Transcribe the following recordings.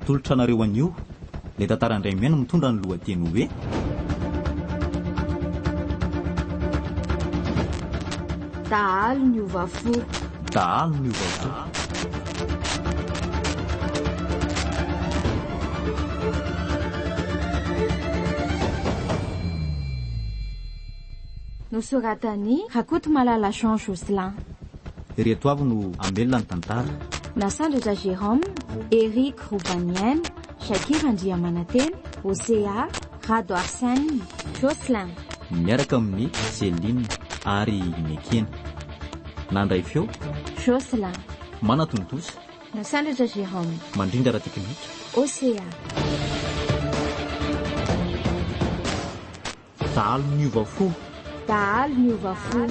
tolotra anareo anio ilay tantarandray miaina mitondra ny lohateny hoe dahalo ny ovafo. dahalo ny ovafo. Nosoratany Rakoto Malala Jean Jocelyn. Ireto avy no amelona ny tantara. Nasandratra Jérôme, Eric Roubanienne, Shakira Andriamananteny, Osea, Rado Arsène, Jocelyn. Miaraka amin'ny Céline ary Mekena. Nandray feo Jocelyn. Manatontosa. Nasandratra Jérôme. Mandrindra ara teknika. Osea. Dahalo ny ovafo. Dahalo ny ovafo.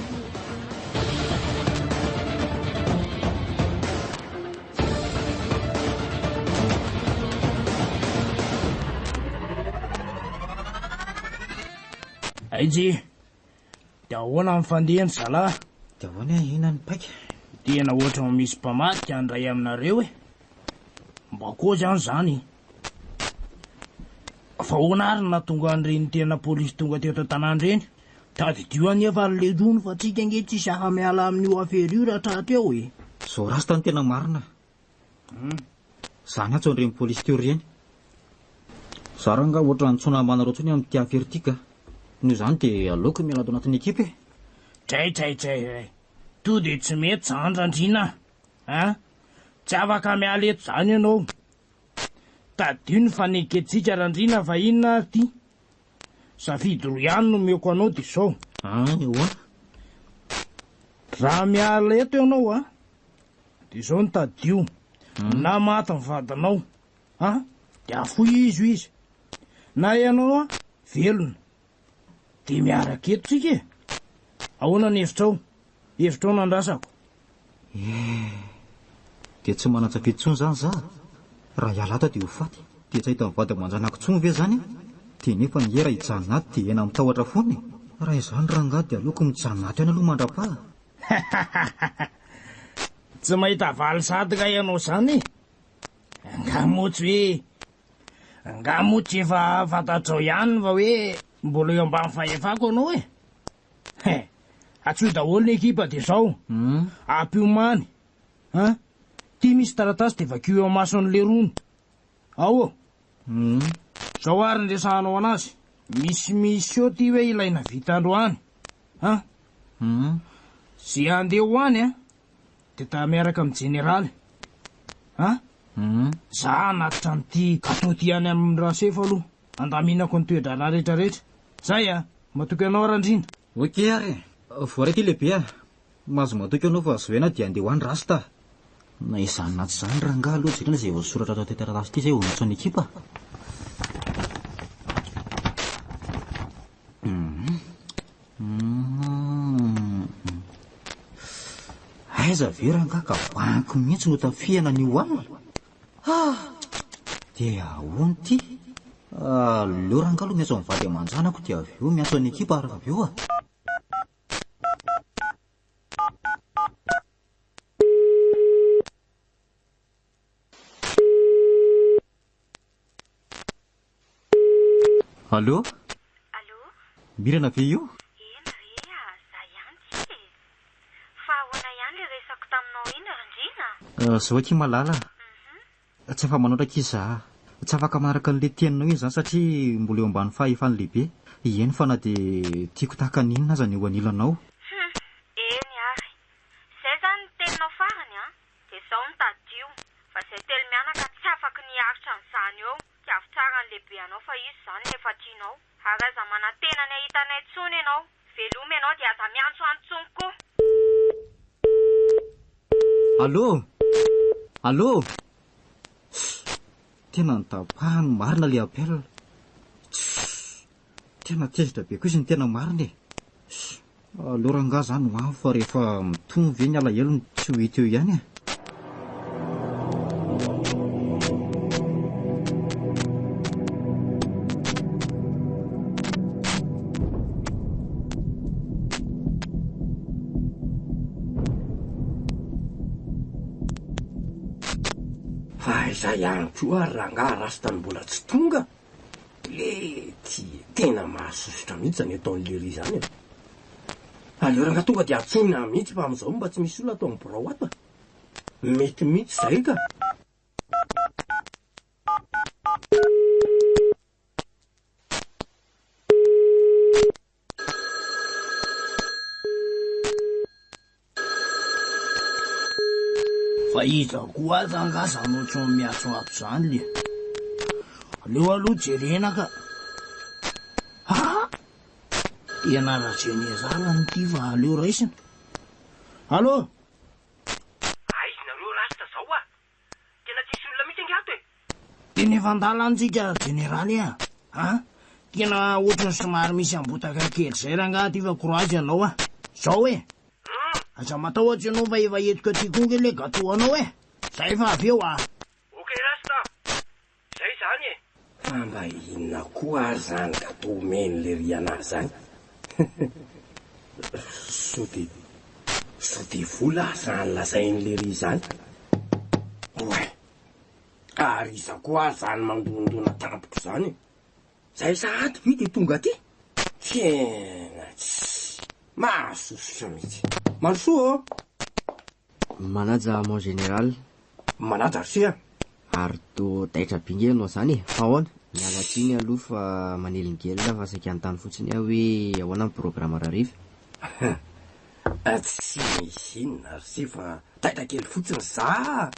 Aijy, dia ahoana amin'ny fandehany zala? Dia ahoana ina ny paika? Tena ohatra misy mpamaty andray aminareo e. Mba koa zany. Fa ahoana ary natonga an'ireny tena polisy tonga teto an-tanàna reny? Tadidio anefa le rono fa tsika nge tsy saha miala amin'io afery io raha trateo e. Zao rasta ny tena marina. Zany atso an'ireny polisy teo reny. Zaranga ohatra nitsona manareo tsony amin'ity afery tika. Noho izany dia aleoko miala ato anatin'ny ekipa e. Tray. To dia tsy mety zandrandrina. Tsy afaka miala eto zany ianao. Tadio ny faneketsika randrina fa inona ary ty? Safidy roa ihany no meko anao dia sao. Oa. Raha miala eto ianao dia izao ny tadio. Na maty ny vadinao. Dia afoy izy. Na ianao velona. Dia miaraka eto tsika e. Ahoana ny hevitrao? Hevitrao nandrasako. Dia tsy manan-tsafidy tsony zany za. Raha ialata dia ho faty. Dia tsy ahita mivady manjanaka tsony ve zany? Dia nefa ny era hijanona aty dia ena mitahotra foana. Raha izany rangahy dia aleoko mijanona aty aloha mandra-paha. Tsy mahita valy sadoka ianao zany. Angamotsy efa fantatrao ihany fa hoe mbola eo ambany fahefako anao e. Atsoy daholo ny ekipa dia zao. Ampiomany. Ty misy taratasy dia vakio eo mason'le rono. Ao. Zao ary nresahanao anazy. Misy eo ty hoe ilaina vita androany. Sy andeha hoany dia ta miaraka amin'ny jeneraly. Za anatitra an'ity katoty ihany amin'ny rasefa aloha. Andaminako ny toedrana rehetrarehetra. Zay matoky anao randrina. Oke ary. Voaray ty lehibe mahazo matoky anao fa zoena dia andeha hoany rasta. Na izany naty zany rangahy aloha jerena izay voasoratra ato tantaratasy ity izay ho nitso ny ekipa. Aiza ve rangahy ka banky mihitsy no tafihana ny hoanina. Dia ahoana ty? Leo rangahy aloha miantso mivady aman-janako dia avy eo miantso ny ekipa ary avy eo Allô? Allô? Mirana ve io? Ena re za ihany tsy. Fa ahoana ihany le resako taminao iny randrina? Zao aky malala. Tsy afa manotraka izy tsy afaka manaraka an'le teninao iny zany satria mbola eo ambany fahefany lehibe. Eny fa na dia tiako tahaka ninona aza ny eo anilanao. Eny ary. Zay zany ny teninao farany dia zao ny tadio. Fa zay telo mianaka tsy afaka niaritra n'izany eo. Tiavo tsara ny lehibe anao fa izy zany nefa tianao. Ary aza manantena ny ahitanay tsony ianao. Veloma ianao dia aza miantso antsony koa. Allô? Tena nitapahany marina le appel. Tena tezitra be koa izy ny tena marina e. Aleo rangahy zany ho avy fa rehefa mitombo ve ny alahelo tsy ho hita eo ihany fa izay ihany koa rangahy rastany mbola tsy tonga le ty tena mahasosotra mihitsy zany ataon'le ry zany aleo rangahy tonga dia atsonina mihitsy fa amin'izao mba tsy misy olona atao amin'ny borao ato mety mihitsy zay ka. fa iza koa aza angasa anao tsy miatsoato zany le aleo aloha jerena ka tena rajenezala nyty fa aleo raisina. Allo aizy nareo rasta zao a tena tsisy olona mihitsy angato e tena efa andalantsika generaly tena ohatrany somary misy ambotaka kely zay rangaha ty fa courage anao zao e aza matahotra anao fa efa etiko aty konga le gato anao zay fa avy eo okey rasta zay zany e fa mba inona koa ary zany gato meny le ry anazy zany so de vola zany lazain'le ry zany oe ary iza koa zany mandondona tampoko zany zay sady vi de tonga aty tena tsy mahasosotra mihitsy. Malsoa manaja mon général. Manaja sia ary to taitra binge anao zany fa ahoana mialatsiny aloha fa manelingelina fa saika antany fotsiny aho hoe ahoana ny programme rariva tsy misy inona ry se fa taitra kely fotsiny za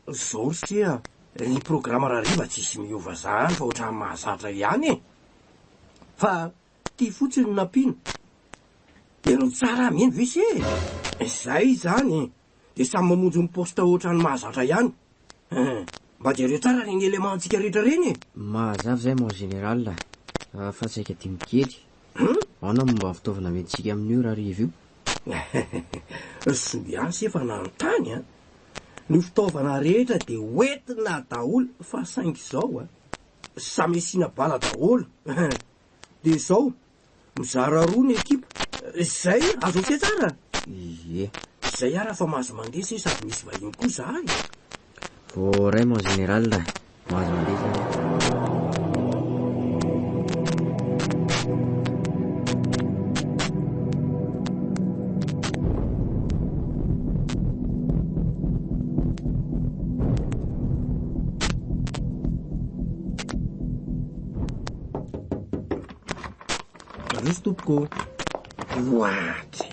zao sia ny programme rariva tsisy miova zany fa ohatrany mahazatra ihany fa ty fotsiny nampino eno tsara miheny vese zay zany de samy mamonjy ny posta ohatrany mahazatra ihany mba jereo tsara reny elementsika rehetra reny mahazavy zay mon général fa saika dimikely aona momba fitaovana mentsika amin'io raha riva io so ihany se fa nanontany ny fitaovana rehetra de oentina daholo fa saingy zao samy asina bala daholo de zao mizara roa ny ekipa zay azo se tsara zay ara fa mahazo mandeha se sady misy vahiny koa zahay voray mon général mahazo mandeha zany anosy tompoko oaty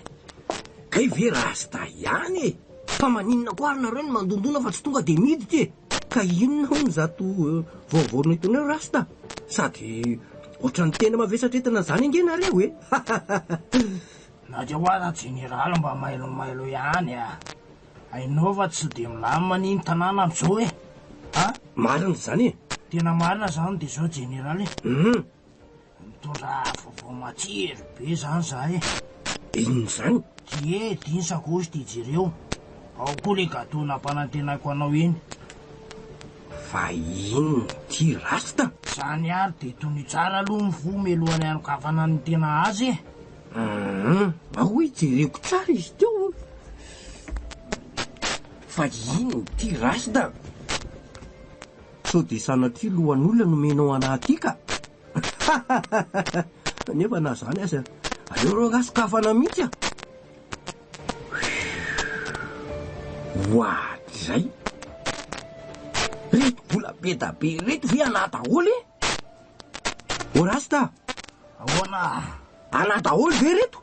kay ve rasta ihany fa maninona ko ary nareo ny mandondona fa tsy tonga de miditra ka inona hony zato vaovaorona itonareo rasta sady ohatrany tena mavesatra entana zany angenareo na dia hoaza generaly mba mailomailo ihany ainao fa tsy de milamina niny tanàna am'izao marina zany tena marina zany de zao generaly mitondra vaovao matsiry be zany zahay inona zany diny sakosy ty jereo ao koa le gato nampanantenako anao iny fa inona ty rasta zany ary de tony tsara aloha mivo melohany anokafana ny tena azy ahoe jereko tsara izy teo fa inona ty rasta so de sanatria lohan'olona nomenao anaty ka nefa na zany aza aleo ro gasokafana mihitsy oaty zay reto vola be da be reto ve anadaholy o rasta ahoana anadaholy ve reto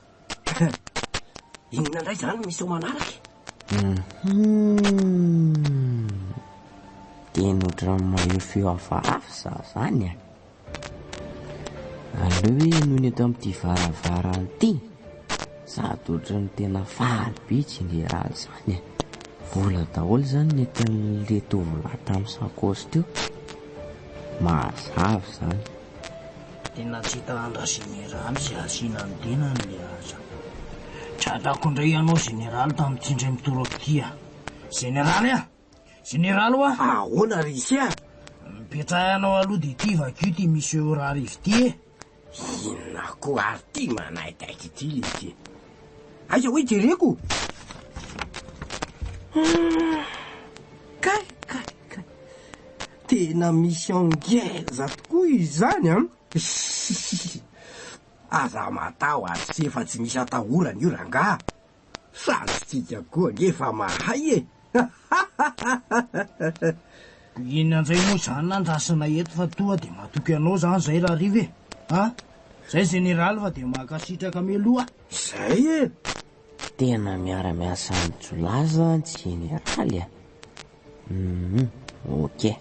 inona ndray zany misy o manaraky tena ohatrany maheo feo hafahafa zany aleo hoe noho ny eto amin'ity varavarany ty sady ohatrany tena faly be generaly zany vola daholo zany netin'le tovolahy tamin'ny sakosy teo mahazavy zany tena tsy hita andra generaly zay asiana ny tenany le aza tratako indray ianao generaly tamin'itsindray mitoroakia generaly generaly ahoana risy mipetrahanao aloha de ty vakio ty misy eo raha rivo ty inona ko ary ty manaitaiky ty le ty aiza hoe jereko kay tena misy angeza tokoa izany a. Aza matao ary tsy efa tsy misy atahorana io ranga. Sarotsika koa ngefa mahay e. Inan'izay moa zany nandrasana eto fa toa dia matoky anao zany zay raha riva e. Zay generaly fa dia makasitraka meloa. Zay e. Tena miara-miasa ny jolaza generaly a. Ok.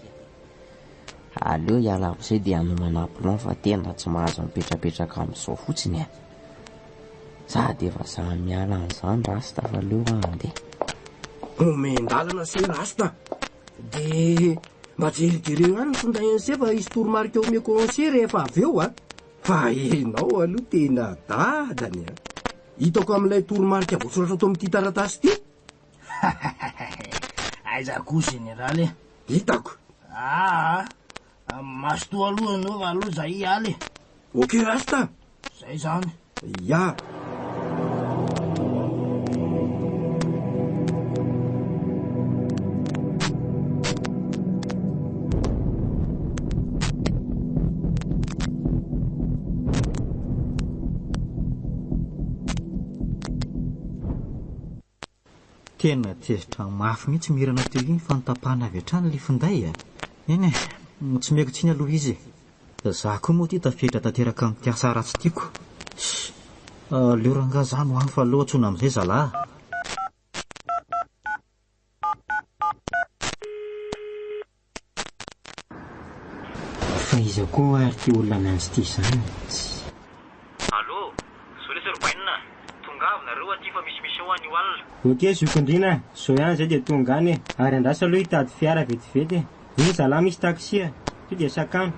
Aleo iala am'izay dia hanomana plan fa tena tsy mahazo mipetrapetraka amin'izao fotsiny a. Sady efa samy miala an'izany rasta fa leo andeha. Omendalana se rasta. De mba jerijereo any finday an'izay fa hisy toromarika omeko an'izay rehefa avy eo a. Fa enao aloha tena dadany a. Hitako amin'ilay toromarika voasoratra ato amin'ity taratasy ity. Aiza koa generaly. Hitako. Masotoa aloha anao fa aloha zay ialy. Ok rasta. Zay zany. Ya. Tena tezitra mafy mihitsy mirana teo iny fanotapahana avy hatrany le finday a. Eny tsy meko tsiny aloha izy. Za koa moa ty tafetra tanteraka amin'ny tiasa ratsy tiako. Leo ranga zany ho any fa aloha tsona amin'izay zalahy. Fa izy koa ary ty olona miantsy ty zany. Allô, solesorbainina. Tongavonareo aty fa misy ho any alina. Ok zokondrina, zao ihany zay dia tonga any ary andrasa aloha hitady fiara vetivety. Iny zalahy misy taxi a, to dia sakano.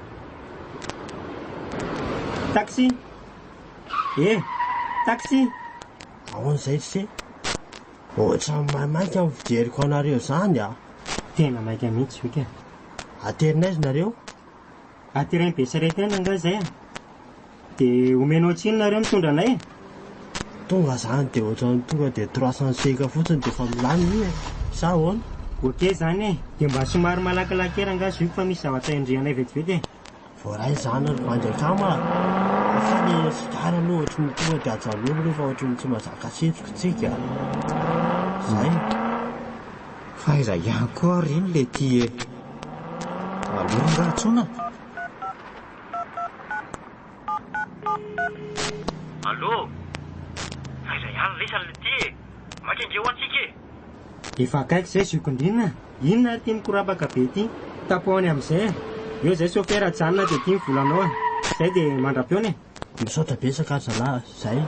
Taxi. Taxi. Ahoan'izay tsy ohatra maimaika amin'ny fijeriko anareo zany a. Tena maika mihitsy oka. Aterinaizy nareo? Aterainy be saretena nga zay a. Dia omenao tsiny nareo mitondra anay. Tonga zany dia ohatrany tonga dia 300 seka fotsiny dia fa milany io e. Sa ahoana? Ok zany dia mba somary malakilaky era nga ziko fa misy zavatra indrianay vetivety e. Voaray zany ny mandrakama. Fa ny sigara aloha ohatrany tonga dia ajalolo rehefa ohatrany tsy mazaka setrotsika. Zay. Fa iza ihany koa ary iny le ty e. Aloha nga tsona. Allô, aiza ihany lesany le ty e. Makenge ho antsika e. Efa akaiky zay zokondrina. Inona ty mikorabaka be ty? Tapoany amin'izay. Eo zay sofera janona dia ty mivolanao a. Zay dia mandra-piona e. Misaotra besaka zalahy, zay.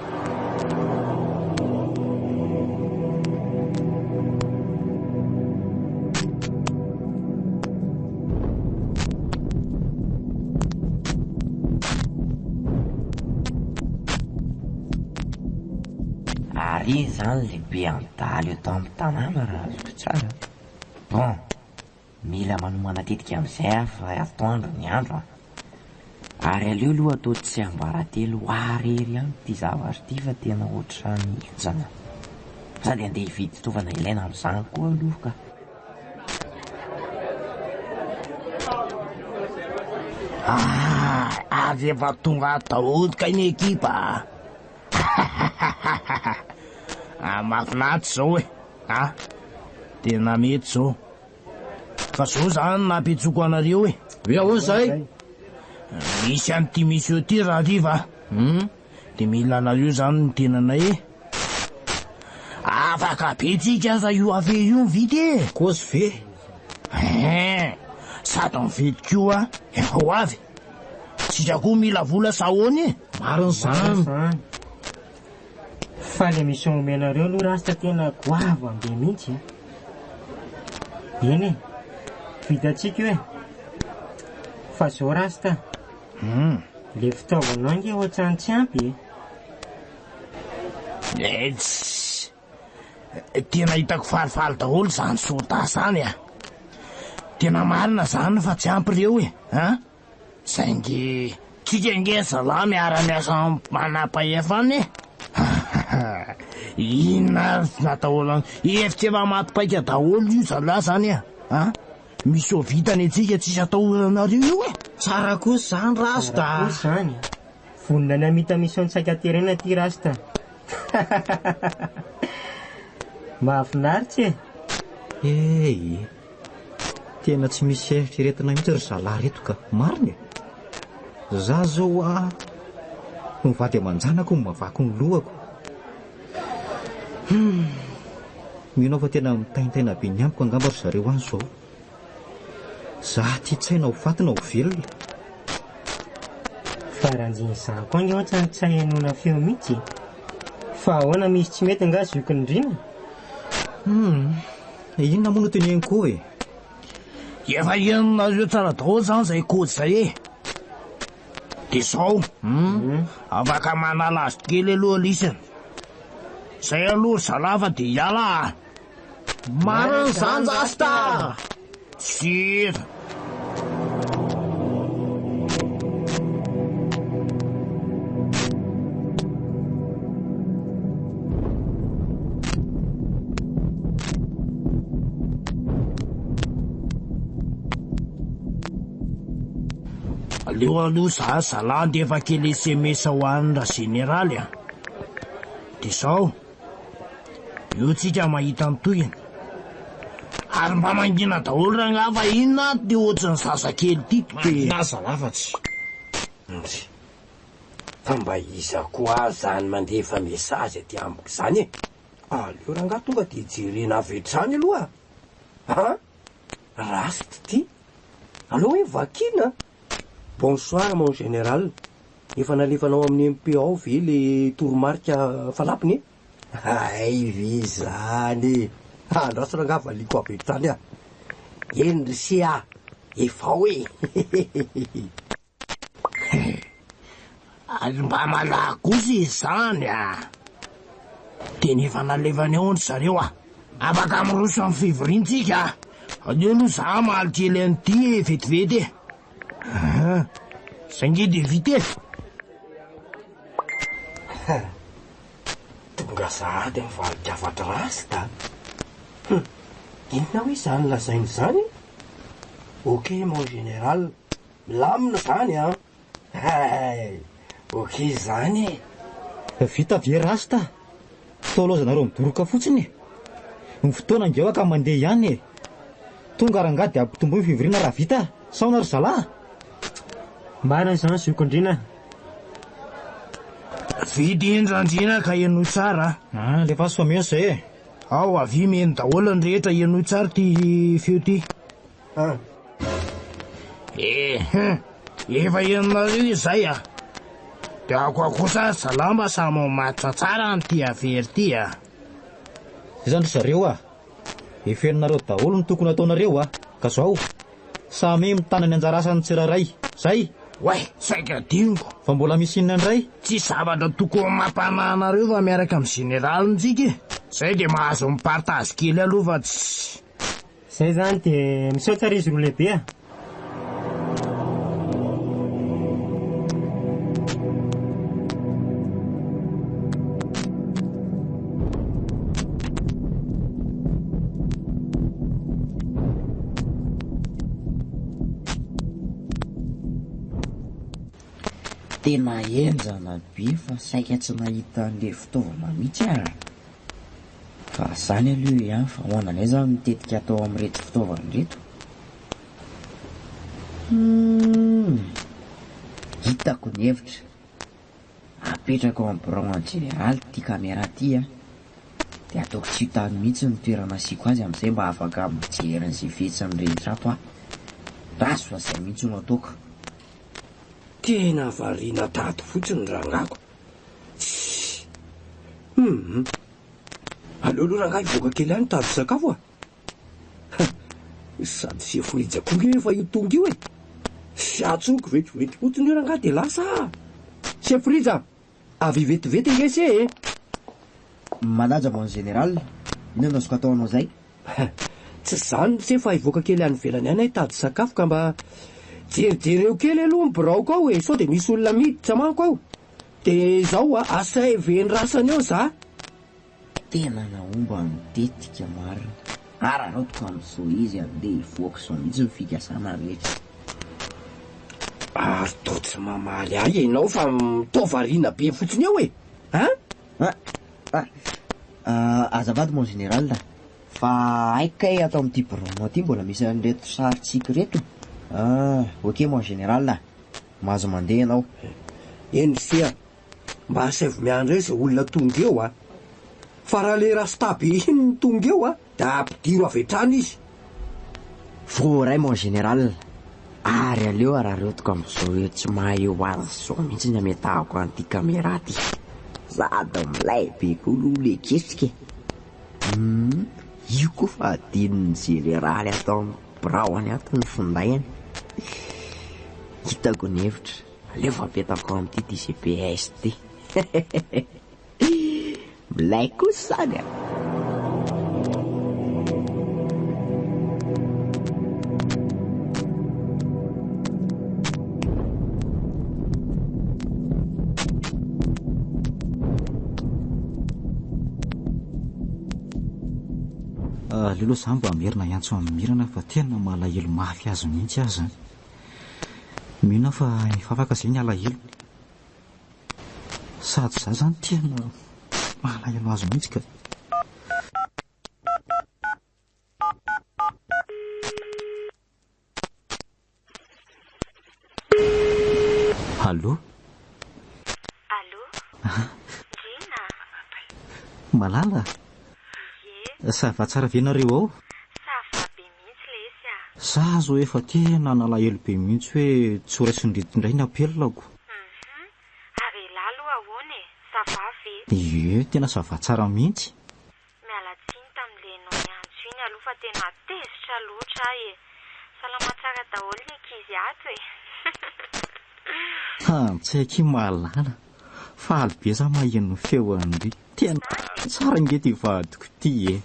Ary zany lehibe andaly eto amin'ny tanàna raha zoko tsara. Bon, mila manomana tetika amin'izay fa atoandro ny andro a. Ary aleo aloha atao tsy ambaratelo arery ihany ty zavatra ty fa tena ohatrany hijana. Sady andeha hividy fitaovana ilaina amin'izany koa aloha ka. Avy efa tonga daholy ka iny ekipa. Mahafinaritra zao e. Tena mety zao. Fa zao zany nampitsoko anareo e. Ahoana zay? Misy an'ity misy eo ty raha riva. Dia mila anareo zany ny tenanay e. Afaka be tsika fa io ave io mividy e. Kosy ve? Sady mividy koa efa ho avy. Tsika koa mila vola sahoany e. Mariny zany. Fa le misy omenareo aloha rasta tena goavo ambe mihitsy. Eny e, vitantsika io e. Fa zao rasta. Le fitaovanao nge ohatrany tsy ampy e. Tena hitako falifaly daholo zany sota zany a. Tena marina zany fa tsy ampy reo e. Saingy tsika nge zalahy miara-miasa manam-pahefana e. Inona natahola efitra efa matipaika daholo io zalahy zany a. misy o vitany antsika tsisy ataonareo io e. Tsara kosa zany rasta. Zany vonona ny amita misaon-tsaika terena ty rasta. Mahafinaritra e. Tena tsy misy eritreretina mihitsy ry zalahy reto ka marina. Za zao mivady aman-janako no mavaky ny lohako. Minao fa tena mitaintaina be ny amiko angamba ry zareo any zao. Za ty tsaina ho fatina ho velona. Faranjin'izako ange ohatra ny tsay hanona feo mihitsy. Fa ahoana misy tsy mety nga zoko ny drina? Inona moa no teneniko e? Efa enonareo tsara daholo zany zay kody zay e. De zao afaka manala azy kely aloha lisana. Zay aloha zalafa de hiala. Marina zany rasta. Sira. Aloha za zalahy de efa kely SMS ho an'ny generaly a. De zao io tsika mahita mitohina. Ary mba mangina daholo raha ngafa inona de ohatrany zazakely ty. Nasa lafatsy. Fa mba iza koa zany mandefa mesazy aty amiko zany e. Aleo raha nga tonga de jerena avetrany aloha. Rasta ty. Allo hoe vakina. Bonsoir mon général. Efa nalefanao amin'ny MPA ve le toromarika falapiny? Ay vi zany. Andrasana nga valiko avetrany a. Endrisia efa hoe. Ary mba malakozy izany a. De nefa nalevany ao ny zareo a. Afaka miroso amin'ny fivoriantsika. Aleo aloha za malykely an'ity vetivety e. Zay nge de vite. Tonga za de mivaliko avatra rasta. Inona hoe zany lazainy zany? Ok mon général, milamina zany a. Ok zany e. Vita ve rasta? Taolozanareo midoroka fotsiny. Ny fotoana angeo ka mandeha ihany e. Tonga rangaha de ampitombo ny fivoriana raha vita. Saona ry zalahy. Marina zany zokondrina. Vidy indrandrina ka eno tsara. Lefa soa mihitsy zay e. Ao avy meny daholo ny rehetra eno tsara ty feo ty. Efa enonareo izay a. De ako kosa salamba samo matsa tsara ny ty avery ty a. Zany ry zareo a. Efa enonareo daholo ny tokony ataonareo a. Ka zao samy mitanany anjara asany tsiraray. Zay. Wai, saika dingo. Fa mbola misy inona indray? Tsy zavatra tokony mampanahinareo fa miaraka amin'ny generaly ntsika. Zay de mahazo mipartazy kely aloha fa tsy. Zay zany de misaotra izy roa lehibe a. Tena enjana be fa saika tsy nahita an'le fitaovana mihitsy a. Fa zany aloha ihany fa hoananay zany mitetika atao amin'reto fitaovana reto. Hitako ny hevitra. Apetraka ao amin'ny bureau général ty caméra ty a. De ataoko tsy hitany mihitsy ny toerana asiako azy amin'izay mba afaka mijery an'izay vetsany rehetra ato a. Raso fa zay mihitsy no ataoko. Tena variana tato fotsiny rangako. Aleo aloha rangahy ivoaka kely any tady sakafo a. Sady seforiza koa nge efa io tonga io e. Sy atsoko vetivety fotsiny io rangahy de lasa. Seforiza, avy vetivety nge se e. Manaja mon général, inona azoko ataonao zay? Tsy zany se fa ivoaka kely any velany any tady sakafo ka mba jerijereo kely aloha ny braoko ao e. Sao de misy olona miditra manko ao. De zao a asay vendrasany eo za. Tena naomba mitetika marina. Aranao toko amin'izao izy andeha hivoaka izao mihitsy ny fikasana rehetra. Ary to tsy mamaly ahy ianao fa mitovariana be fotsiny eo e. Azafady mon général fa haikay atao amin'ity borano aty mbola misy an'reto saritsika reto. Ok mon général, mahazo mandeha ianao. Eny sia, mba asaivo miandro eo izay olona tonga eo a. Fa raha le rasta be iny tonga eo a, da ampidiro avy hatrany izy. Voray mon général, ary aleo raha reo toko amin'izao hoe tsy mahay eo azy izao mihitsy ny ametahako an'ity caméra ty. Sady milay be kolo le kesika. Io koa fa adinony généraly atao amin'ny braony ato ny findainy. Hitako ny hevitra, aleo fampetako amin'ity GPS ty. Milay kosa sany a. Lelo za mba merina iantso amin'ny mirana fa tena malahelo mafy azy mihitsy azy. Mino fa fafaka izay ny alahelo. Sady za zany tena malahelo azy mihitsy ka. Allô? Allô? Drina? Malala? Sava tsara ve nareo ao? Sava be mihitsy le izy a. Za zo efa tena nalahelo be mihitsy hoe tsy ho raisindrety indray ny apelako. Ary lahy aloha ahoana e? Sava ve? Ie, tena sava tsara mihitsy. Miala tsiny tamin'le nao miantso iny aloha fa tena tezitra loatra ahy e. Salama tsara daholo ny ankizy ato e. Tsaiky malala. Faly be za maheno feo andry. Tena tsara ngety vadiko ty e.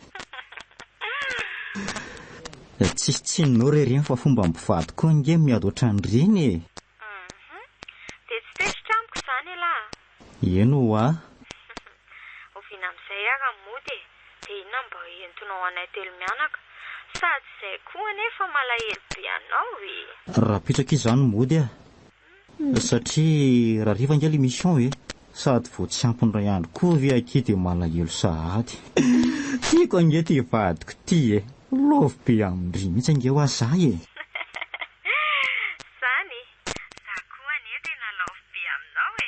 Tsisy tsinonao reny fa fomba mpivady koa nge miady ohatrandreny e. Dia tsy tezitra amiko izany lahy. Eno a? Oviana amin'izay ara mody e. Dia inona mba entinao anay telo mianaka? Sady izay koa anefa malahelo be anao e. Raha pitraka izany mody a. Satria raha riva nge l'émission e. Sady vao tsy ampin'iray andro koa ve aky dia malahelo sahady. Tiako ange ty vadiko ty e. Lofo be amindry mihitsy ange ho azahy e. Zany, za koa ane tena lofo be aminao e.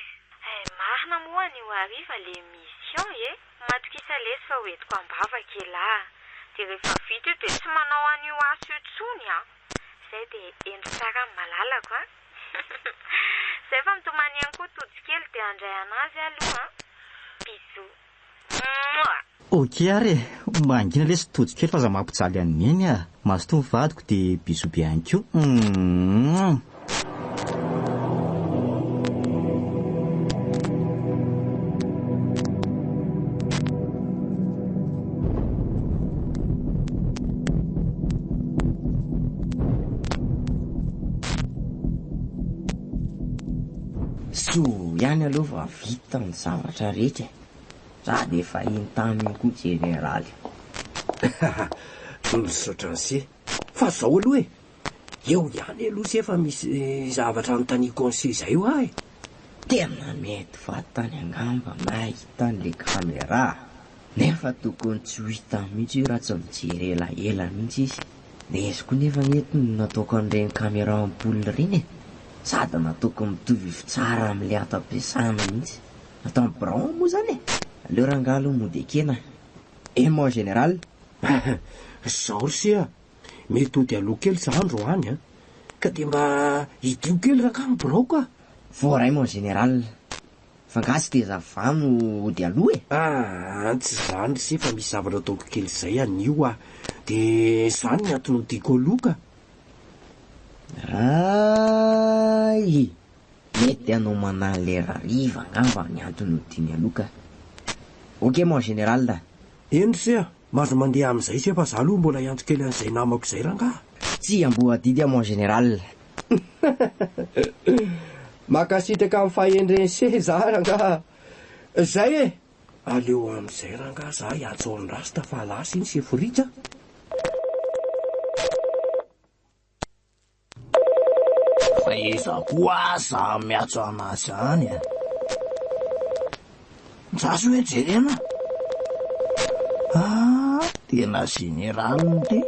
Marina moa ny ho hariva le mission e. Matokisa lesy fa hoentiko ambava kelahy. Dia rehefa vita io dia tsy manao an'io aso io tsony a. Izay dia endry tsara amin'ny malalako a. Izay fa mitomany ihany koa todikely dia andray anazy aloha. Bisous. Ok ary mangina lesy todikely fa za mampijaly an'iny a. Mazoto ny vadiko dia bisous be ihany koa. So ihany aloha fa vita ny zavatra rehetra. Sady efa intany koa généraly. Misaotra an'se. Fa zao aloha e. Eo ihany aloha se efa misy zavatra nontany conseil izay io ahy. Tena mety vatany angamba mahita an'le caméra. Nefa tokony tsy ho hita mihitsy io raha tsy mijery elaela mihitsy izy. Nesiko nefa entiny nataoko an'ireny caméra ampoule reny e. Sady nataoko mitovy tsara amin'le ato ampiasana mihitsy. Atao amin'ny bran moa zany e. Aleo rangalo mody ekena. Mon général. Zao sia. Mety aloha kely za androany a. Ka dia mba hidio kely rakamo braoko a. Voray mon général. Fangasy dia zavano dia aloha e. Tsy zany se fa misy zavatra ataoko kely izay anio a. Dia zany ny antony diako aloka. Ay, mety anao manahy lera riva angamba ny antony diny aloka. Ok mon général da. Eno se mazo mandeha amin'izay se fa za aloha mbola iantso kely an'izay namako izay rangaha. Tsy amboadidy mon général. Makasitraka amin'ny fahendreny se za rangaha. Zay e. Aleo amin'izay rangaha za iantso amin'ny rasta fa lasa iny se foritra. iza koa za miatso anazy any a. Zasy hoe jerena. Tena général ty.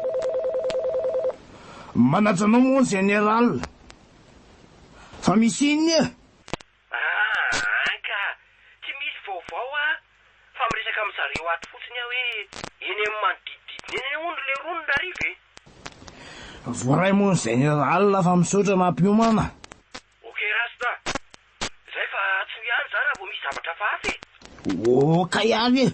Manatsanao moa général. Fa misy iny e. Ka tsy misy vaovao a. Fa miresaka amin'zareo ato fotsiny aho hoe eny amin'ny manodidididina eny ondry le ronona ariva e. Voaray moa ny général fa misaotra nampiomana. Okey rasta. Zay fa tsy ihany zany raha vao misy zavatra hafa e. Oka ihany e.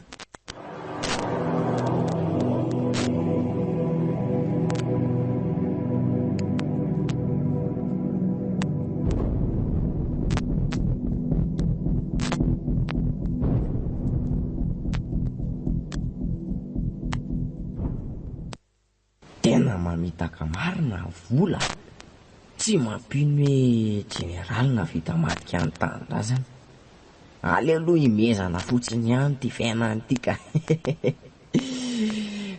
Tena mamitaka marina vola. Tsy mampino hoe général navita matika ny tanindrazana. Alealoha imezana fotsiny ihany ty fiainany ty ka.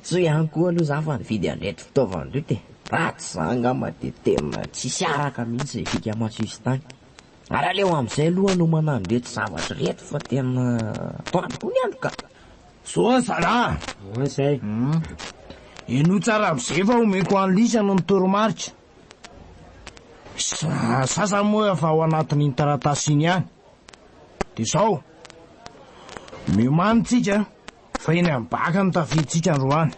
So ihany koa aloha za fa nividy andreto fitaovana reto e. Ratsy zangamba de tena tsisy araka mihitsy zay fika matsisy tany. Ary aleo am'izay aloha no manano reto zavatra reto fa tena toandroko ny andro ka. Soa zala. Zay. Eno tsara am'izay fa omeko an'lisana ny toromaritra. Sasa moa efa ao anatin'iny taratasy iny ihany. De zao miomanitsika fa eny amin'ny baka ny tafiditsika androany.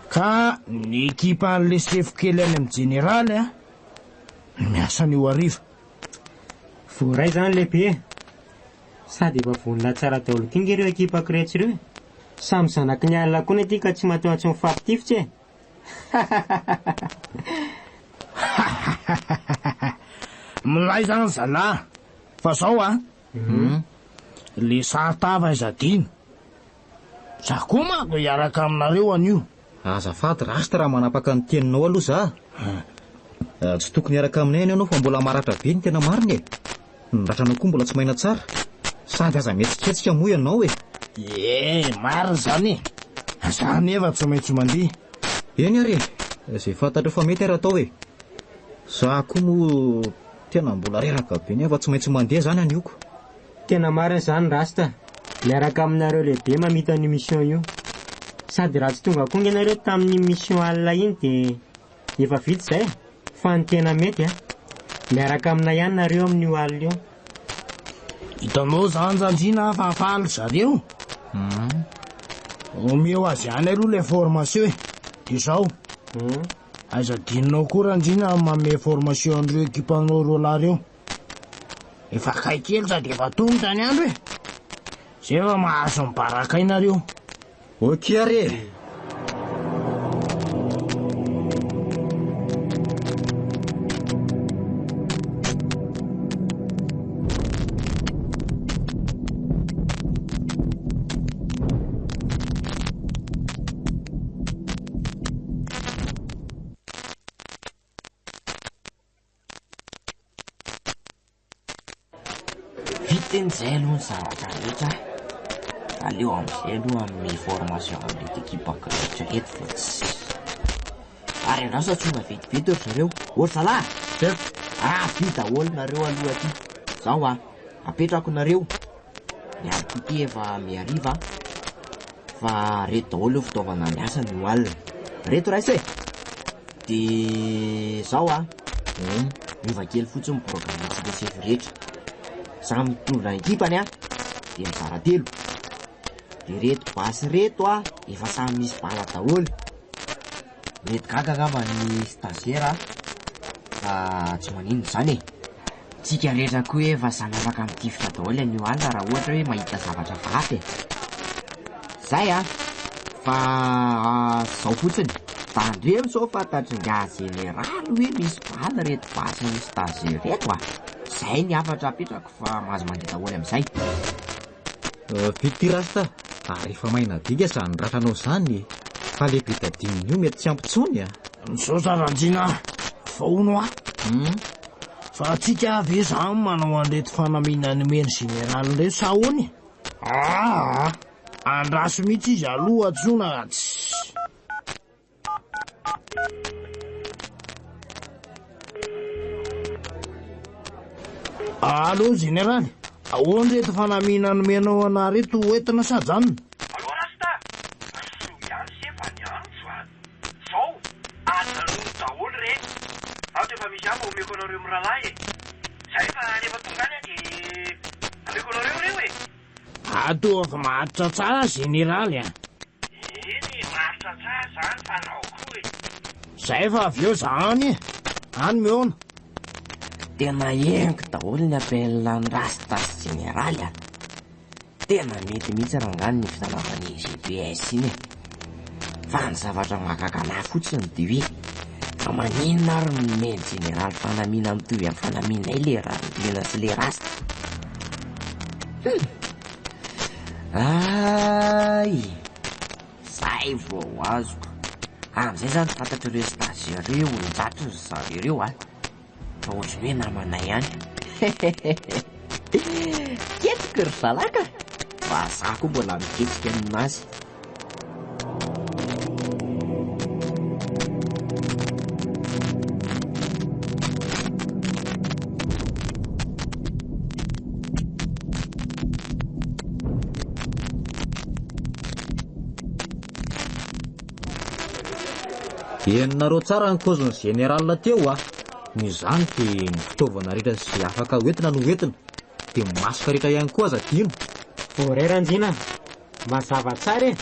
Ka ny ekipa an'le sefo kely any amin'ny généraly a miasa ny eo ariva. Voaray zany lehibe. Sady efa vonona tsara daholo kinga ireo ekipa kiretsy ireo. Samy zanaky ny alina koa ny aty ka tsy matoatsy mifampitifitsy e. Milay zany zala. Fa zao a. Le sahatava izadina. Za koa manko hiaraka aminareo anio. Azafady rasta raha manapaka ny teninao aloha za. Tsy tokony hiaraka aminay ianao fa mbola maratra be ny tena marina e. Ny ratranao koa mbola tsy maina tsara. Sady aza mietsiketsika moa ianao e. Marina zany e. Za nefa tsy maintsy mandeha. Eny ary zay fantatra fa mety ary atao e. Za koa moa tena mbola reraka be nefa tsy maintsy mandeha zany anioko. Tena marina zany rasta. Miaraka aminareo lehibe mamita ny mission io. Sady raha tsy tonga konga ianareo tamin'ny mission alina iny de efa vita zay. Fa ny tena mety a. Miaraka amina ihany nareo amin'io alina io. Hitanao zany Jandrina fa faly zareo. Omeo azy ihany aloha le formation e. De zao aiza dininao koa Randrina manome formation an'ireo ekipanao roa reo. Efa kaikely sady efa tongotra ny andro e. Zay efa mahazo mibaraka inareo. Ok are. Zay aloha ny zavatra rehetra. Aleo am'izay aloha amin'ny formation amin'ilay ekipa kiretsy reto fa tsy. Ary andraso atsona vetivety ohatry zareo. Ohatry zalahy. Afy daholo nareo aloha aty. Zao a apetrako nareo. Ny andro efa miariva. Fa reto daholo eo fitaovana miasa ny alina. Reto raisa e. De zao a miova kely fotsiny programantsika sefo rehetra. Samy mitondra ekipany a de mizara telo. De reto basy reto a efa samy misy bala daholo. Reto gaga ngamba ny stagiaire fa tsy manino zany e. Tsika rehetra koa efa samy afaka mitifitra daholo an'io alina raha ohatra hoe mahita zavatra vaty e. Zay a fa zao fotsiny. Tandremo sao fantatry nga général hoe misy bala reto basy ny stagiaire reto a. Zay ny afatra apetrako fa mahazo mandeha daholo am'izay. Vity rasta. Ary efa maina diga zany ratranao zany. Fa le betadininy io mety tsy ampitsony a. Sao Randrina faono a. Fa atsika ve zany manao an'reto fanaminany meny général reo sa hony. Andraso mihitsy izy aloha atsona tsy. Allo généraly, ahoana reto fanamiana nomenao ana reto entina sajanona? Allo rasta, so ihany sefany andro fa zao adanono daholo reny. Ao de efa misy ahy mba omeko anareo mirahalahy e. Zay fa rehefa tonga any de ameko anareo reo e. Atao fa maharitra tsara généraly a. Eny maharitra tsara zany fa nao koa e. Zay fa avy eo zany any miona. Tena henoko daholo ny apelany rasta sy généraly a. Tena mety mihitsy rangany ny fitanaovany GPS iny e. Fa ny zavatra mahakakanahy fotsiny de hoe maninona ary nomeny généraly fanamina mitovy amin'ny fanaminay le mena sy le rasta. Ay, zay vao azoko. Am'izay zany fantatro ireo stagiaire olon-jatro ry zareo ireo a. Fa ohatrany hoe namanay ihany. Ketrika ry zalaka, fa za koa mbola miketrika aminazy. Henonareo tsara ny kaozin'ny générale teo a. Ny zany dia ny fitaovana rehetra izay afaka hoentina no hoentina, dia masoka rehetra ihany koa aza dino. Voray Ranjina, mazava tsara e.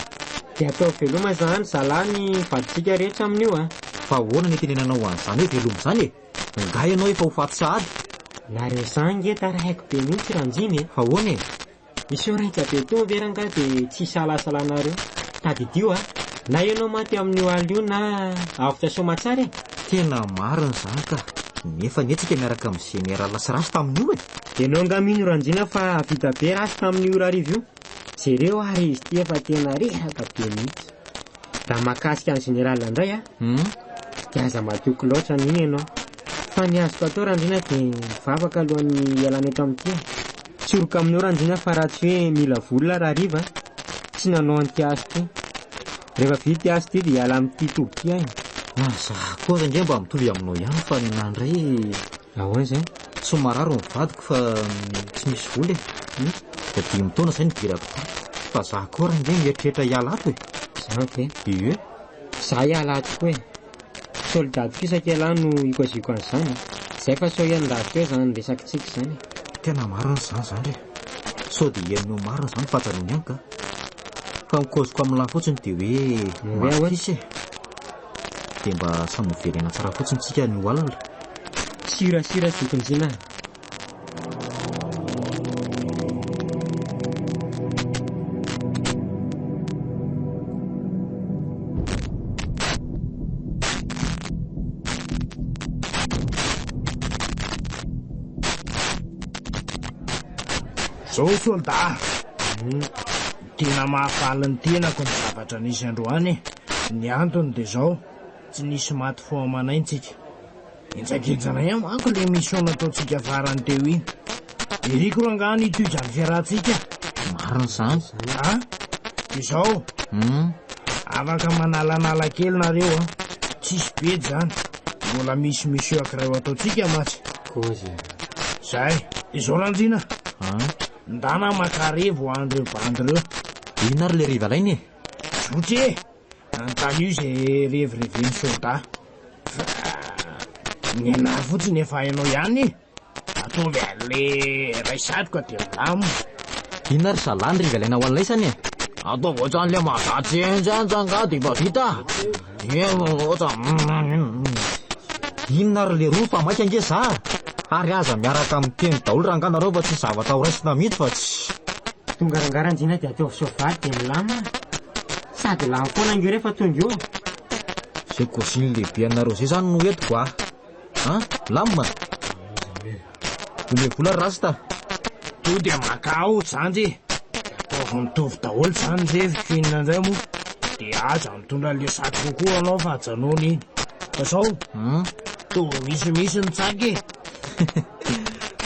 Dia atao veloma zany zalahy ny vaditsika rehetra amin'io a. Fa ahoana ny tenenanao an'izany hoe velomo zany e? Nga ianao efa ho faty sahady. Nareo zany nge tarahiko be mihitsy Ranjina e. Fa ahoana e? Misy oraika be to veranga dia tsy salasalanareo. Tadidio a, na ianao maty amin'io alina io na avitra soma tsara e. Tena marina zany ka. Nefa netsika miaraka amin'ny général sy rasy tamin'io e. Ianao ngamino Ranjina fa vita be rasy tamin'io rarivo io. Jereo ary izy ty efa tena reraka be mihitsy. Raha mahakasika ny général indray a, dia aza matoky loatra n'iny ianao. Fa ny azoko atao Ranjina dia vavaka alohan'ny ialana eto amin'ity. Tsoroka aminao Ranjina fa raha tsy hoe mila vola raha riva, tsy nanao an'ity azo ty. Rehefa vita azo ty dia iala amin'ity toby ty ahy. Za koa zany mba mitovy aminao ihany fa nandray ahoana zay? Tsy mararo ny vadiko fa tsy misy vola e. Dia 5 taona zay nidirako tato. Fa za koa raha indray mieritreritra hiala ato e. Zany ve? Ie. Za hiala ato koa e. Soldady fisaka iala no ikoziko an'izany. Zay fa sao ian-davitra eo zany resakitsika zany. Tena marina zany zany re. Sao dia henonao marina zany fahajanony ihany ka. Fa mikoziko amin'lahy fotsiny dia hoe mafisy e. Dia mba samy velena tsara fotsiny tsika ny olona. Sirasira zokonjina. Zao soldat, tena mahafaly ny tenako ny zavatra nisy androany. Ny antony dia zao, tsy nisy maty fo amanaintsika. Enjakenjana ihany manko le mission nataontsika farany teo iny. Eriko rangany itoja ny fiarahantsika. Marina zany. Dia zao, afaka manalanala kely nareo a. Tsisy bedy zany. Mbola misy mission ankiray ataontsika matsy. Kozy. Zay, dia zao Ranjina. Ndana makarevo andreo bandreo. Ino ary le riva lainy e? Sotra e, anontany io izay revireven'ny soldat. Ny anahy fotsiny efa hainao ihany e. Ataovy an'le ray satroka dia milamo. Ino ary zalahy ny riva ilaina ho an'laisany e? Ataovy ohatran'le mahadatsy enjanja dia mba vita. Ino ary le roa fa maika ange za. Ary aza miaraka amin'ny teny daholo raha anganareo fa tsy zavatra ho raisina mihitsy fa tsy. Tonga rangaranjina dia ataovy soavaly dia milama. Sady lamo foana angeo rehefa tonga eo. Zay koziny lehibe anareo zay zany no entiko a. Lamma. Ome vola rasta. To dia makao zany. Ataovy mitovy daholo zany zeviko inona moa. Dia aza mitondra le satroka koa anao fa hajanony iny. Fa sao? To misy ny tsaky.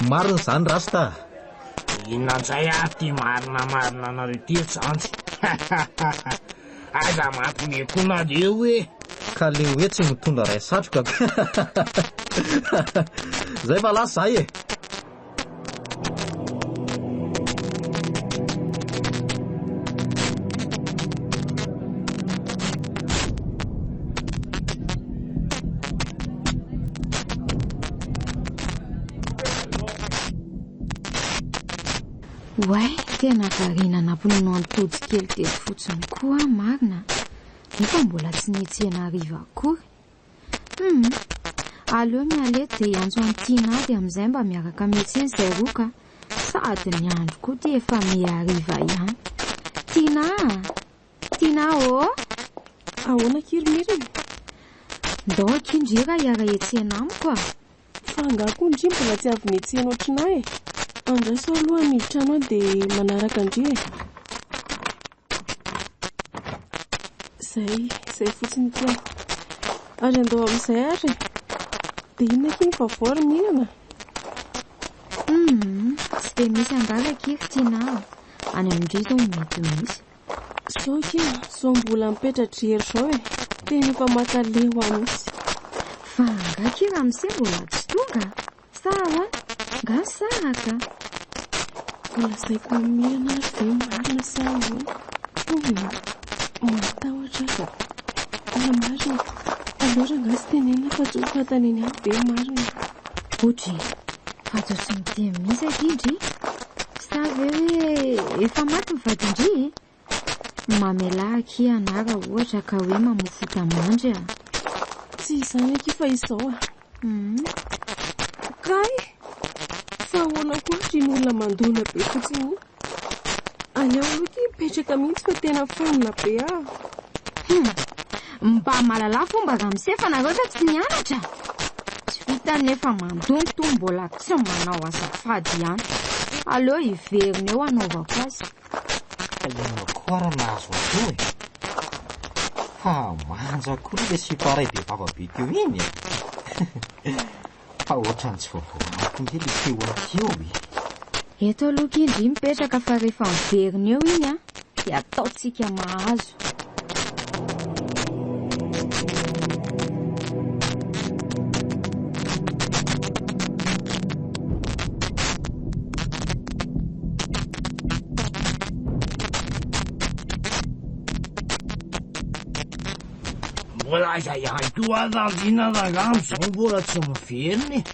Marina zany rasta. Inona nzay ty marina nareo ty zany. Aza mampimekona dia hoe. Ka le hoe tsy mitondra ray satroka. Zay fa lasa zay e. Oay, tena variana namponanao antody kely teto fotsiny koa marina. Nefa mbola tsy nitsena hariva akory. Aleo mialety dia iantso an'Tina dia amin'izay mba miaraka mihetsiny izay roka. Sady ny andro koa dia efa mihariva ihany. Tina ô? Ahoana kirimirina? Ndao akindrira hiara etsena amiko a. Fa angako ndry mbola tsy avy mihetsena ohatranahy e. Andraso aloha miditra anao dia manaraka ndry e. Zay fotsiny tiako. Ary andao amin'izay ary dia inona kiny vavao ry mihinana? Tsy dia misy angara kiry Tina. Any amindry izao mety misy. Sao kina, sao mbola mipetratra hery zao e. Tena efa mankaleho amitsy. Fa nga kira amin'izay mbola tsy tonga. Sawa, nga saraka. Volazaiko mihinana ary ve marina sa ahoana? Matahotra ka. Marina. Alora nga sy tenena fa tsy fataneny any be marina. Otry, fa tsy sy miteny misy akindry. Sa ve hoe efa maty mivadindry? Mamela aky anara ohatra ka hoe mamofota mandry a. Tsy izany aky fa izao a. Kay, fa ahoana koa ry n'olona mandona be fotsiny. Aleo aloha mipetraka mihitsy fa tena famina be a. Mba malala fomba raha misefanareo tsy nianatra. Tsy vita nefa mandonto mbola tsy manao azafady ihany. Aleo hiverina eo anaovako azy. Ianao koa raha nahazo atao e. Fa manja koa ilay siparay be vava-be teo iny e. Fa ohatrany tsy voavoarako nge ilay teo akeo e. Eto aloha kindry mipetraka fa rehefa miverina eo iny a dia ataotsika mahazo. Mbola aiza ihany koa adandina ragamizao mbola tsy miveriny.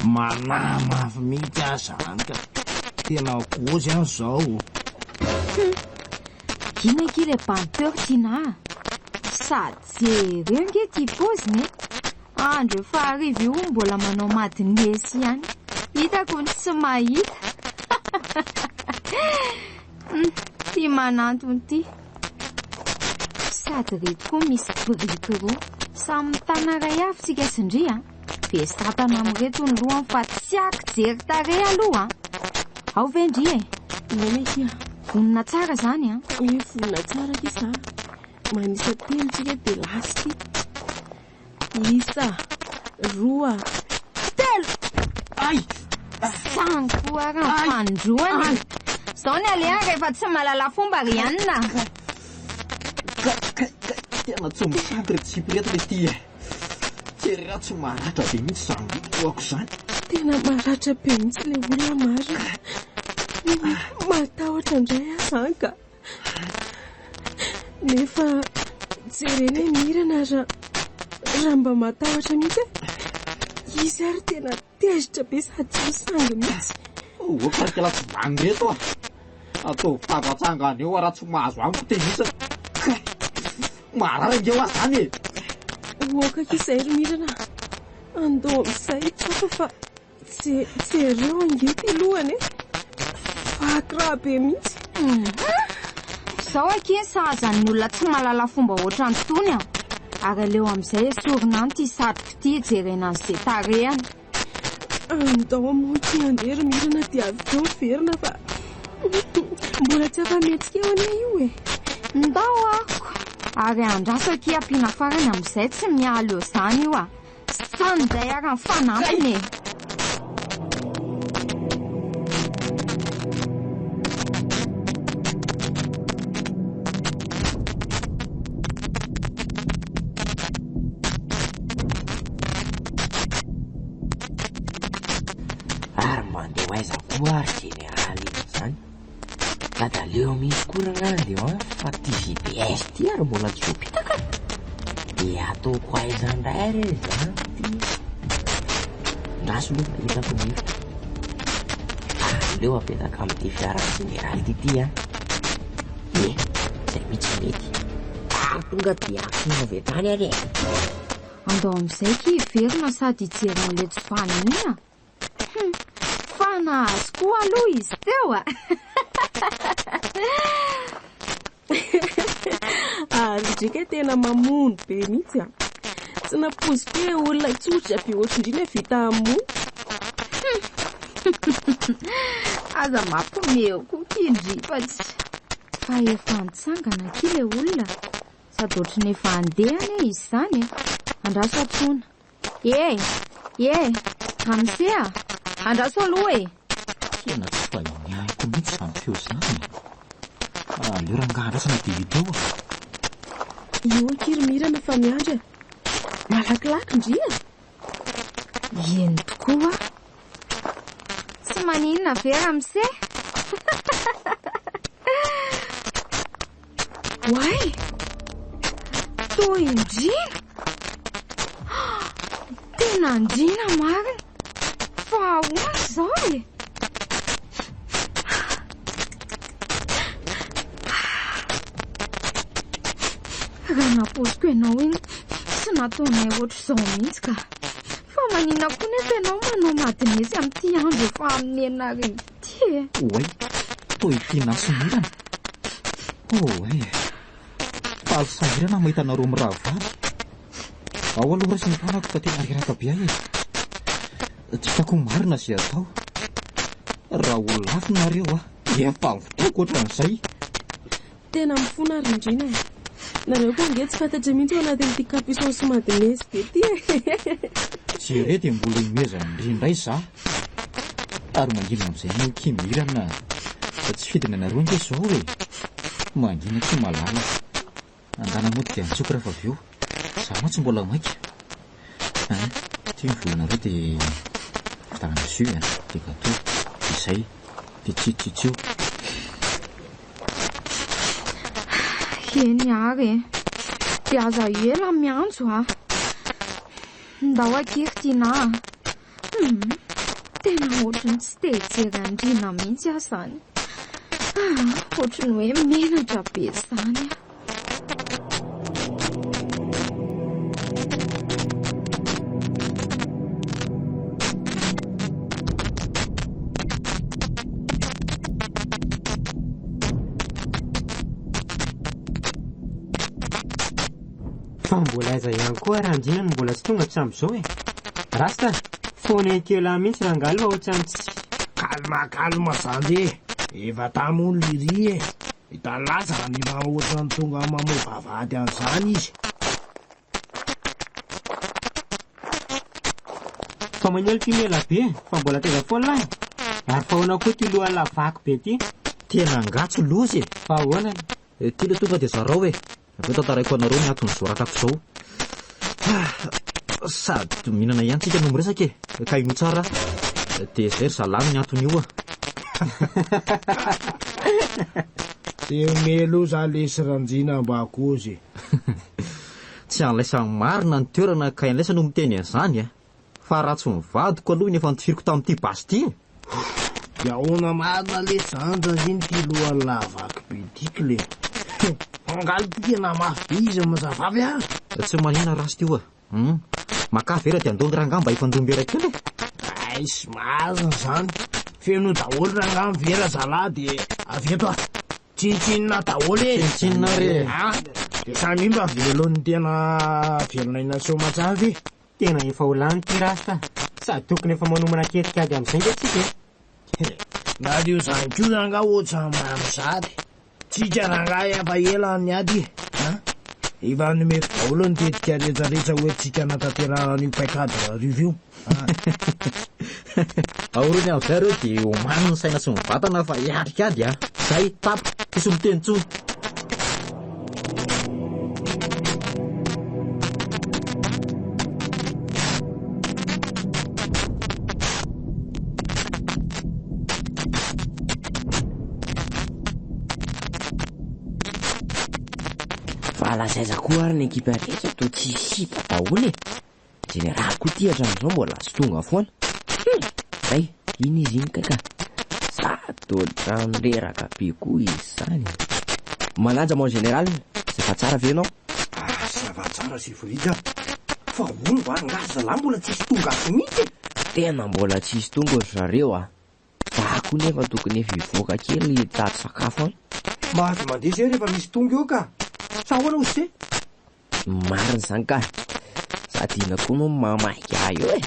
Manamafy mihitsy azany ka tena gozy an'izao. Ina kile panteur Tina. Sady jereo nge ty poziny. Andro efa ariva io mbola manao madinesi ihany. Hitako tsy mahita. Ty manantony ty. Sady reto koa misy brika roa. Samy tana ray avy tsika sindria. Be satana amireto ny lohany fa tsy ako jery tare aloha. Ao vendry e. Meneky vonina tsara zany a. Vonina tsara kisa. Manisa telo tsika dia lasy. Isa, roa, telo. Ay! Sanko raha fandroany. Zao ny alea rehefa tsy malala fomba rianina. Tena tsy misanty retsipo reto le ty e. Tsery raha tsy maratra be mihitsy zangoko zany. Tena maratra be mihitsy le olona marina. Matahotra indray azany ka. Nefa jereny mirana raha mba matahotra mihitsy. Izy ary tena tezitra be sady tsy misangy mihitsy. Ohatrany tsy vany reto a. Atao fagatsangany eo raha tsy mahazo amiko tenisana. Marara ingeo azy zany e. Okaka izay ry mirana. Andao amin'izay tsapa fa jereo angety lohany e. Vaky raha be mihitsy. Zao aky sahazan'ny olona tsy malala fomba ohatrany tony a. Ary aleo amin'izay esorina ny ty satroka ty jerena an'izay tarehany. Andao moa ty andeha ry mirana dia avy teo verina fa mbola tsy afa-metsika eo ane io e. Ndao ako. Ary andraso aky ampiana farany amin'izay tsy mialo eo zany io a. Sanjay ary ny fanampiny e. Ary mandeho aiza koa ary generaly zany. Ka da leo misy korana leo a fa ty GPS ty ary mbola tsy hopitaka. Dia ataoko aiza indray re zany ty. Ndraso loha hitako mihitra. leo apetaka amin'ity fiara generaly ity a zay mitsy mety tonga dia akina avy tany ary andao amin'izay kiverina sady hijeran'le tsy vanina fa nahazo koa aloha izy teo Ndrika tena mamono be mihitsy tsy napoziky hoe olona tsotra be ohatr'indrina vita amin'ny aza mampomeo koa kindrifatsy fa efa nitsangana ki le olona sady ohatrany efa andehany izy zany andraso atsona ramsea andraso aloha tena tsy fahiniako mihitsy zany feo zany leo rangahandrasana dia hiteo io akirimirana fa miandra malakilaky ndria eny tokoa tsy maninona ve ramse way to indrina tena ndrina marina fa ahoana zao raha napoziko ianao iny tsy nataonay ohatr'izao mihitsy ka fa manina koa nefa ianao manao madinesy amin'ity andro efa amin'ny enareny ity oay toy finasomirana faly sahirana mahita anareo mirahavary ao aloha rasy nifanako fa tena reraka be ahy tsy hitako marina zay atao raha olafo nareo efa vitoko ohatran'izay tena mifona ary indrina nareo koa nge tsy fantatra mihitsy ao anatin'ity capuchon sy madinesy be ty jere dia mbola imeza indrindray za ary mangina amin'izay no kimirana tsy fidina nareo nge zao mangina tsy malala andana moty dia mitsoky rehefa avy eo za matsy mbola maika ty mivolanareo dia fitagana zio dia gato izay dia tsitsitsio eny ary dia aza ela miantso ndao akiry tiana tena ohatrany tsy tehijerandrina mihitsy aho zany ohatrany hoe menatra be zany fa mbola aiza ihany koa raha ndrina no mbola tsy tonga hatram'izao rasta fona kela mihitsy raha ngalo ohatrany tsy kalma zany efa tamony liry hitalaza ny mahoatrany tonga mamovavady an'izany izy fa manelo timela be fa mbola teza foana lahy ary fahoana koa ty loha lavako be ty tena ngatso lozy fa ahoana ty le tonga dia zarao aveo tantaraiko anareo ny antony zoratako zao sady mihinana ihany tsika no miresaka ka ino tsara dia zay ry zalamy ny antony io dia melo za lesy ranjina mba akozy tsy anlaisa marina ny toerana ka inlaisa no miteny an'izany fa raha tsy mivadiko aloha ny efa ntifiriko tamin'ity basy ty dia ahoana marina le janja iny ty lohan'ny lavako be tiky le angalo ty tena mafy izy mazavavy tsy manina rasy ty makavera dia andony rangamba ifandrombera kely ay sy marina zany feno daholo rangamy vera zalahy dia aveto tsintsinina daholo tsintsinina re dia samy mba velony tena velona inaso matsavy tena efa ho lany ty rasta sady tokony efa manomana ketikady amin'izay nge tsika nadio zany ko ranga ohatsa mamizady tsika ranga efa elany ady efa nomeko daholo ny tetika rehetrarehetra hoe tsika nataterahany paikadra rivio aorony amin'izay reo dia omany ny saina sy mivatana fa hiatrikady zay tapo tsisy mitenitsony alazaiza koa ary ny ekipa rehetra to tsy sipa daholo generaly koa ty hatram'izao mbola sy tonga foana zay iny izy iny kaka Tatotra mireraka be koa izy zany. Mananja mon général, sy fa tsara ve ianao? Sy fa tsara sy vrida. Fa ono va ngasa la mbola tsisy tonga sy mihitsy. Tena mbola tsisy tonga ry zareo a. Fa koa nefa tokony efa hivoaka kely tato sakafo any. Mahazo mandeha zay rehefa misy tonga eo ka. Sa hoana se? Marina zany ka. Sady ina koa no mamaika io e.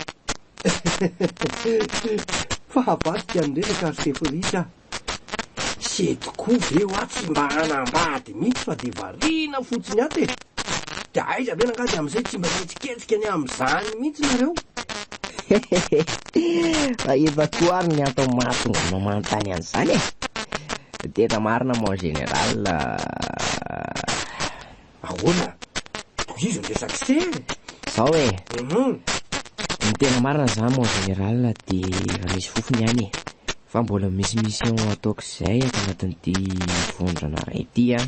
Fa havadika anirenaka ary Seforisa. Se tokoa ve ho tsy mba hanambady mihitsy fa de variana fotsiny aty. De aiza be nangady amin'izay tsy mba ketsiketsika ny amin'izany mihitsy nareo. Fa efa koa ary ny atao mahatonga mamantany an'izany e. Tena marina mon général. Ahoana? Izy resaka se. Zao e. Ny tena marina zany mon général de efa misy fofony ihany e. Fa mbola misy mission ataoko izay ato anatin'ity vondrana ray ity a.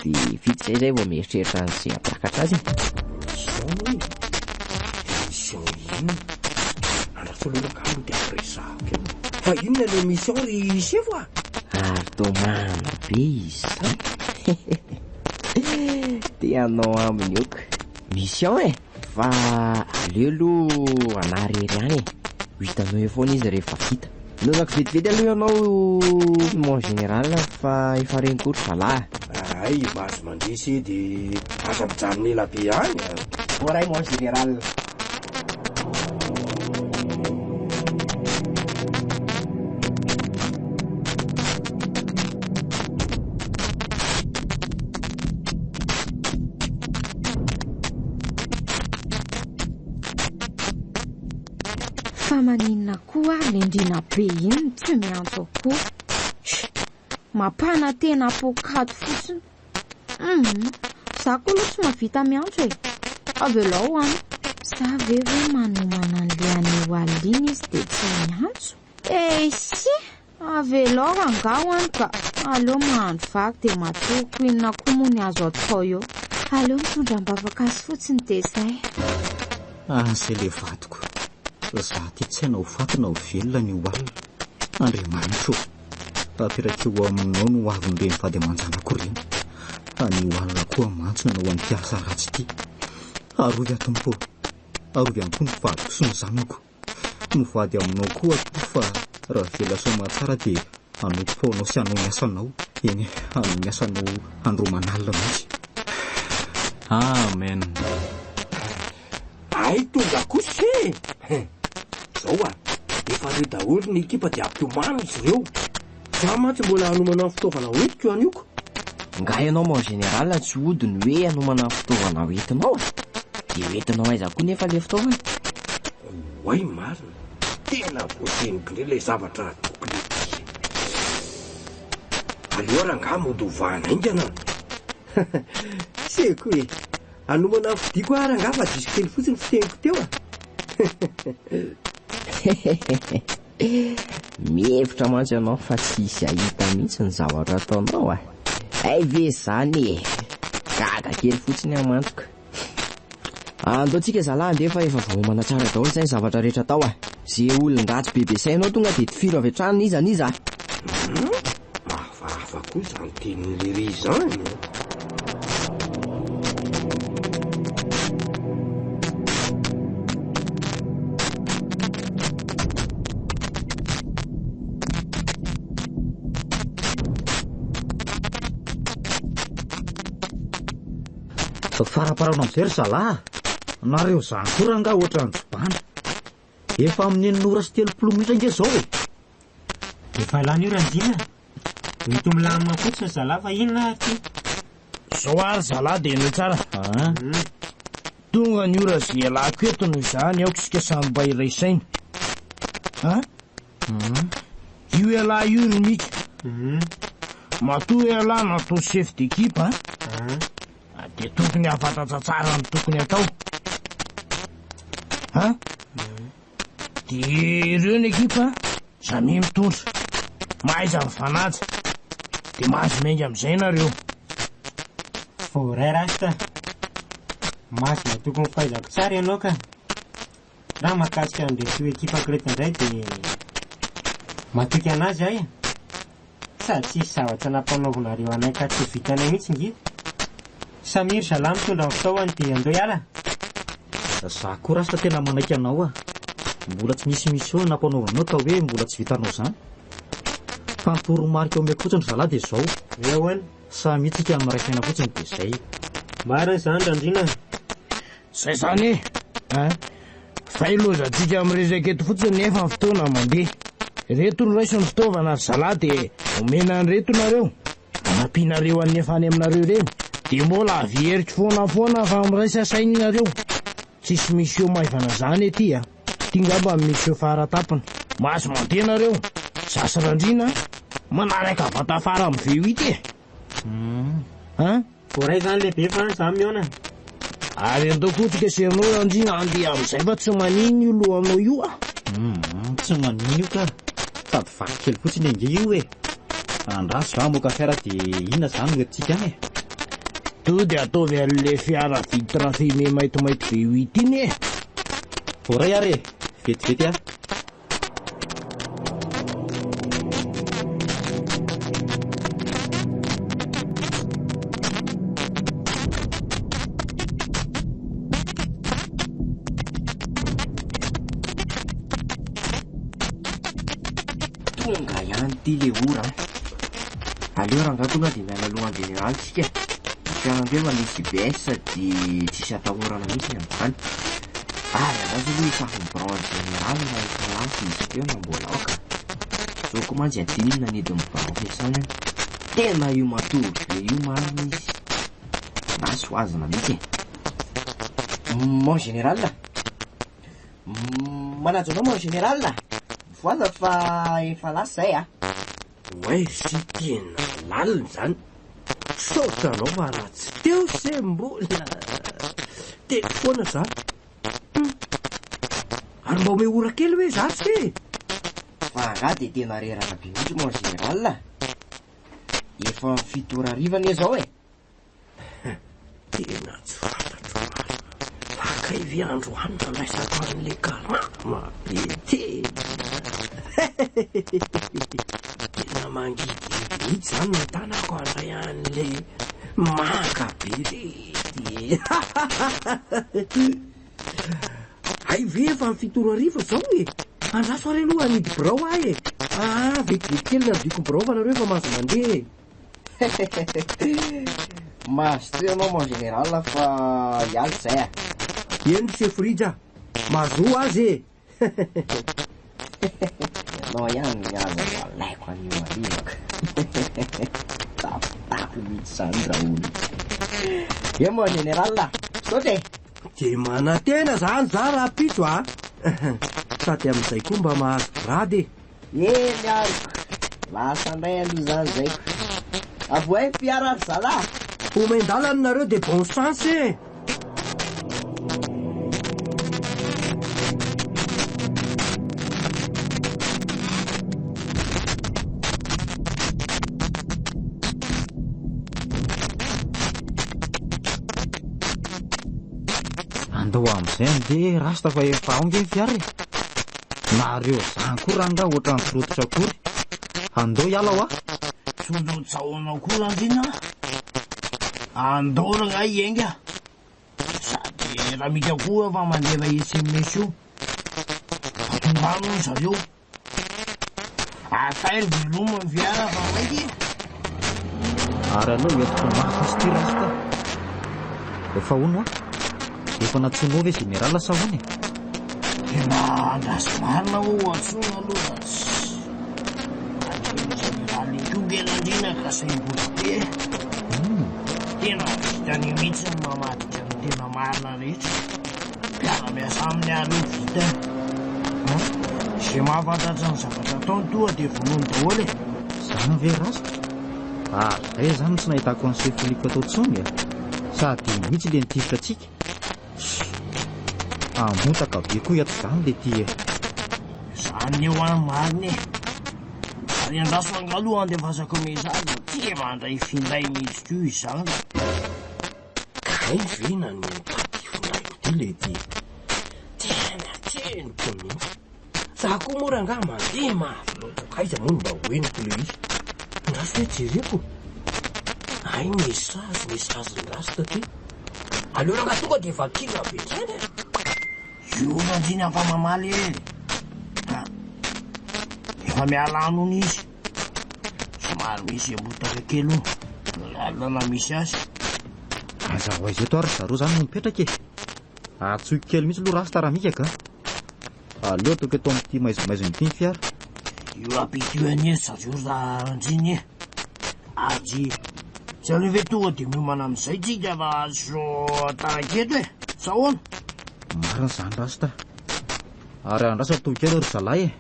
De vitsy zay vao mieritreritra an'izay ampiakatra azy. Mission ino? Andrasolonakamo de ampiresaka. Fa inona le mission ry sefo a? Ary tomana be izy zany. Tianao aminy ioka. Mission e. Fa aleo aloha anarery any e. Hitanao eo foana izy rehefa vita. Nozako vetivety aloha ianao mon général fa efa renikory zalahy. Ay, maso mandesy de asa mijanona ela be any. Oray mon général. Fa maninona koa lendrina be iny tsy miantso koa. Mapana tena pokato fotsiny. Za koa aloha tsy mahavita miantso e. Avelao any. Sa ve hoe manomana an'le aneo aliny izy de tsy miantso? Si, avelao angao any ka. Aleo mahandro vaky de matoko inona koa moa ny azo atao eo. Aleo mitondra mbavakazy fotsiny de zay. Zay le vadiko. Za ty tsy hainao fatina ho velona ny oalina. Andriamanitro, aperakeo aminao no avy ny vady aman-janako reny. Ny oalina koa mantsina no antiasa ratsy ity. Arovy atompo, arovy ihany koa ny vadiko sy ny zanako. Mivady aminao koa ato fa raha vela soa tsara dia anopoanao sy hanao miasanao. Eny, hanao miasanao andromanalina mihitsy. Amen. Ay, tonga kosa zao a, efa reo daholo ny ekipa de ampiomana izy ireo. Za mantsy mbola hanomana fitaovana hoentiko io anyoko. Nga ianao mon général tsy hodiny hoe hanomana fitaovana hoentinao. De hoentinao aiza koa nefa le fitaovana? Oay marina, tena voaseniko le zavatra tokony. Aleo ranga mody hovahana ingana. Seko e, hanomana fidiko a ranga fa diso kely fotsiny fiteniko teo a. Mihevitra mantsy ianao fa tsisy ahita mihitsy ny zavatra ataonao a. Ay ve zany e, gaga kely fotsiny amantoka. Andaotsika zalahy andefa efa vaomana tsara daholo zay ny zavatra rehetra atao a. Ze olon-dratsy bebe sainao tonga de tifiro avy hatrany iza niza. Mahafahafa koa zany tenin'le ry zany. Faraparana amin'izay ry zalahy. Nareo zany koa raha nga ohatran'ny jobana. Efa amin'ny 9:30 minitra inge zao e. Efa lany io randina. Mety milamina fotsiny zalahy fa inona ty? Zao ary zalahy de eno tsara. Tonga ny ora zay alako eto noho izany aoko sika samy mba iraisainy. Io ialahy io no mika. Matoa ialahy natao chef d'équipe de tokony hafantatra tsara ny tokony atao. De ireo ny ekipa samy mitondra mahaiza mifanaja de mahazo mainga amin'izay nareo. Foray rasta masina tokony fahaizako tsara ianao ka. Raha mahakasika an'ireo ekipa Kreta indray de matoky anazy ahy Sady tsisy zavatra nampanaovonareo anay ka tsy vitanay mihitsy ngia. Samir Zala mitondra ny fitaovany dia andeo hiala. Za koa rasta tena manaiky anao mbola tsy misy mission nampanaovanao ka hoe mbola tsy vitanao zany. Fa ny toromarika eo ameko fotsiny Zala dia zao. Ahoana? Sa mihitsika amin'ny maraikaina fotsiny dia zay. Marina zany Randrina. Zay zany failozantsika amin'ny resaka eto fotsiny nefa fotoana mandeha. Reto no raisy ny fitaovana Zala dia omena ny reto nareo. Anampinareo anefa any aminareo reny. Dia mbola averitry foana fa miraisa sainy nareo. Tsisy misy eo maivana zany ety Tingamba misy eo faratapana. Mahazo mandeha nareo. Zasy Randrina manaraka vata fara amin'ny V8 Voray zany lehibe fa za miona. Ary andaokotsika serinao Randrina andeha amin'izay fa tsy manino io lohanao io Tsy manino io ka. Sady vaky kely fotsiny ange io Andraso va moka fiara dia inona zany oetintsika any To dia ataovy an'le fiara vitre fime maintimainty V8 iny Voray ary vetivety Tonga ihany ty le ora aleo raha tonga dia miala alohan'ny général tsika. Fiaran'ireo misy BS sady tsisy atahorana mihitsy amin'izany. Ary anazy aloha isafin'ny branche général na efa lafo misy teo na mbola aoka. Zao koa mantsy adinina nedin'ny branche esany tena io matory be io marina izy. Na soazina mihitsy Mon général manajo anao mon général. Voaza fa efa lasa zay Oe sy tena lalina zany. Saotanao fa raha tsy teo se mbola telefona za. Ary mba ome ora kely hoe zasy fa nga dia tena reraka be mihitsy mon général. Efa 7 ora rivana zao Tena tsy fantatro Fakaivi androany nandraisako an'le karama be tena mangidy mihitsy zany ny tanako andray an'le maka be rety. Aive efa ny 7 ora riva zao Andraso ary aloha anidy birao vetivety kely nadiko birao fa nareo efa mahazo mandeha. Mahazo teo anao mon général fa hialy zay Eny chefrija mahazo azy Ianao ihany mihazo alaiko an'io marivaka. Tapitapy mihitsy zany raha olo. Ie mon général saotra dia manantena zany za raha pitso sady amin'izay koa mba mahazo grady miariko lasa ndray aloha zany zay avoay fiara ary Zala omendalany nareo dia bon chance Andao amin'izay andeha rasta fa efa aonge ny fiara nareo zany koa raha nga ohatran'ny firototra akory. Andao hiala ho Tsonotsaonao koa Randrina. Andao raha ienga. Sady raha mika koa fa mandeva SMS io. Atongano zareo. Ataily veloma ny fiara fa maiky. Ary aloha entiko mafy ty rasta. Efa ono efa natsoinao ve général sa hoany tena andraso marina ho atsoina aloha général tonga Randrina ka saimbola be tena vitany mihitsy ny mamadika ny tena marina rehetra. Mpiara-miasa amin'ny aloha vita zay mahafantatra ny zavatra ataony toa dia vonoany daholo zany ve rasta. Zay zany tsy nahitako an'izay foliko atao tsony sady mihitsy le nitifitra atsika. Amotaka be koa eto zany le ty zany eo any mariny ary andraso angaloha andevasako mesazy ty efa andray finday mihitsy koa izany kaivina ny taty finday ty le ty tena teniko mihitsy za koa mora nga mandeha mahavy loatra kaiza moa mba hoeniko le izy nga Rasy hoe jereko. Ay, mesazy ny rasta ty. Aleo ranga tonga dia vakina betrany. io nanjiny ampamamaly efa miala anony izy. Somary misy embotaka kely lalana misy azy. Aza ho aizy eto ary zareo zany no mipetraka e. Atsoiko kely mihitsy aloha rasta raha mikaka. Aleo ataoko eto amin'ity maizimaiziny ity ny fiara. Io rapito anie zareo ranjiny e. Ary tsy aleo ve tonga dia miomana amin'izay tsika fa azo taraketo e. Sahoana? Marina izany rasta. Ary andrasa toy kely ry zalahy e.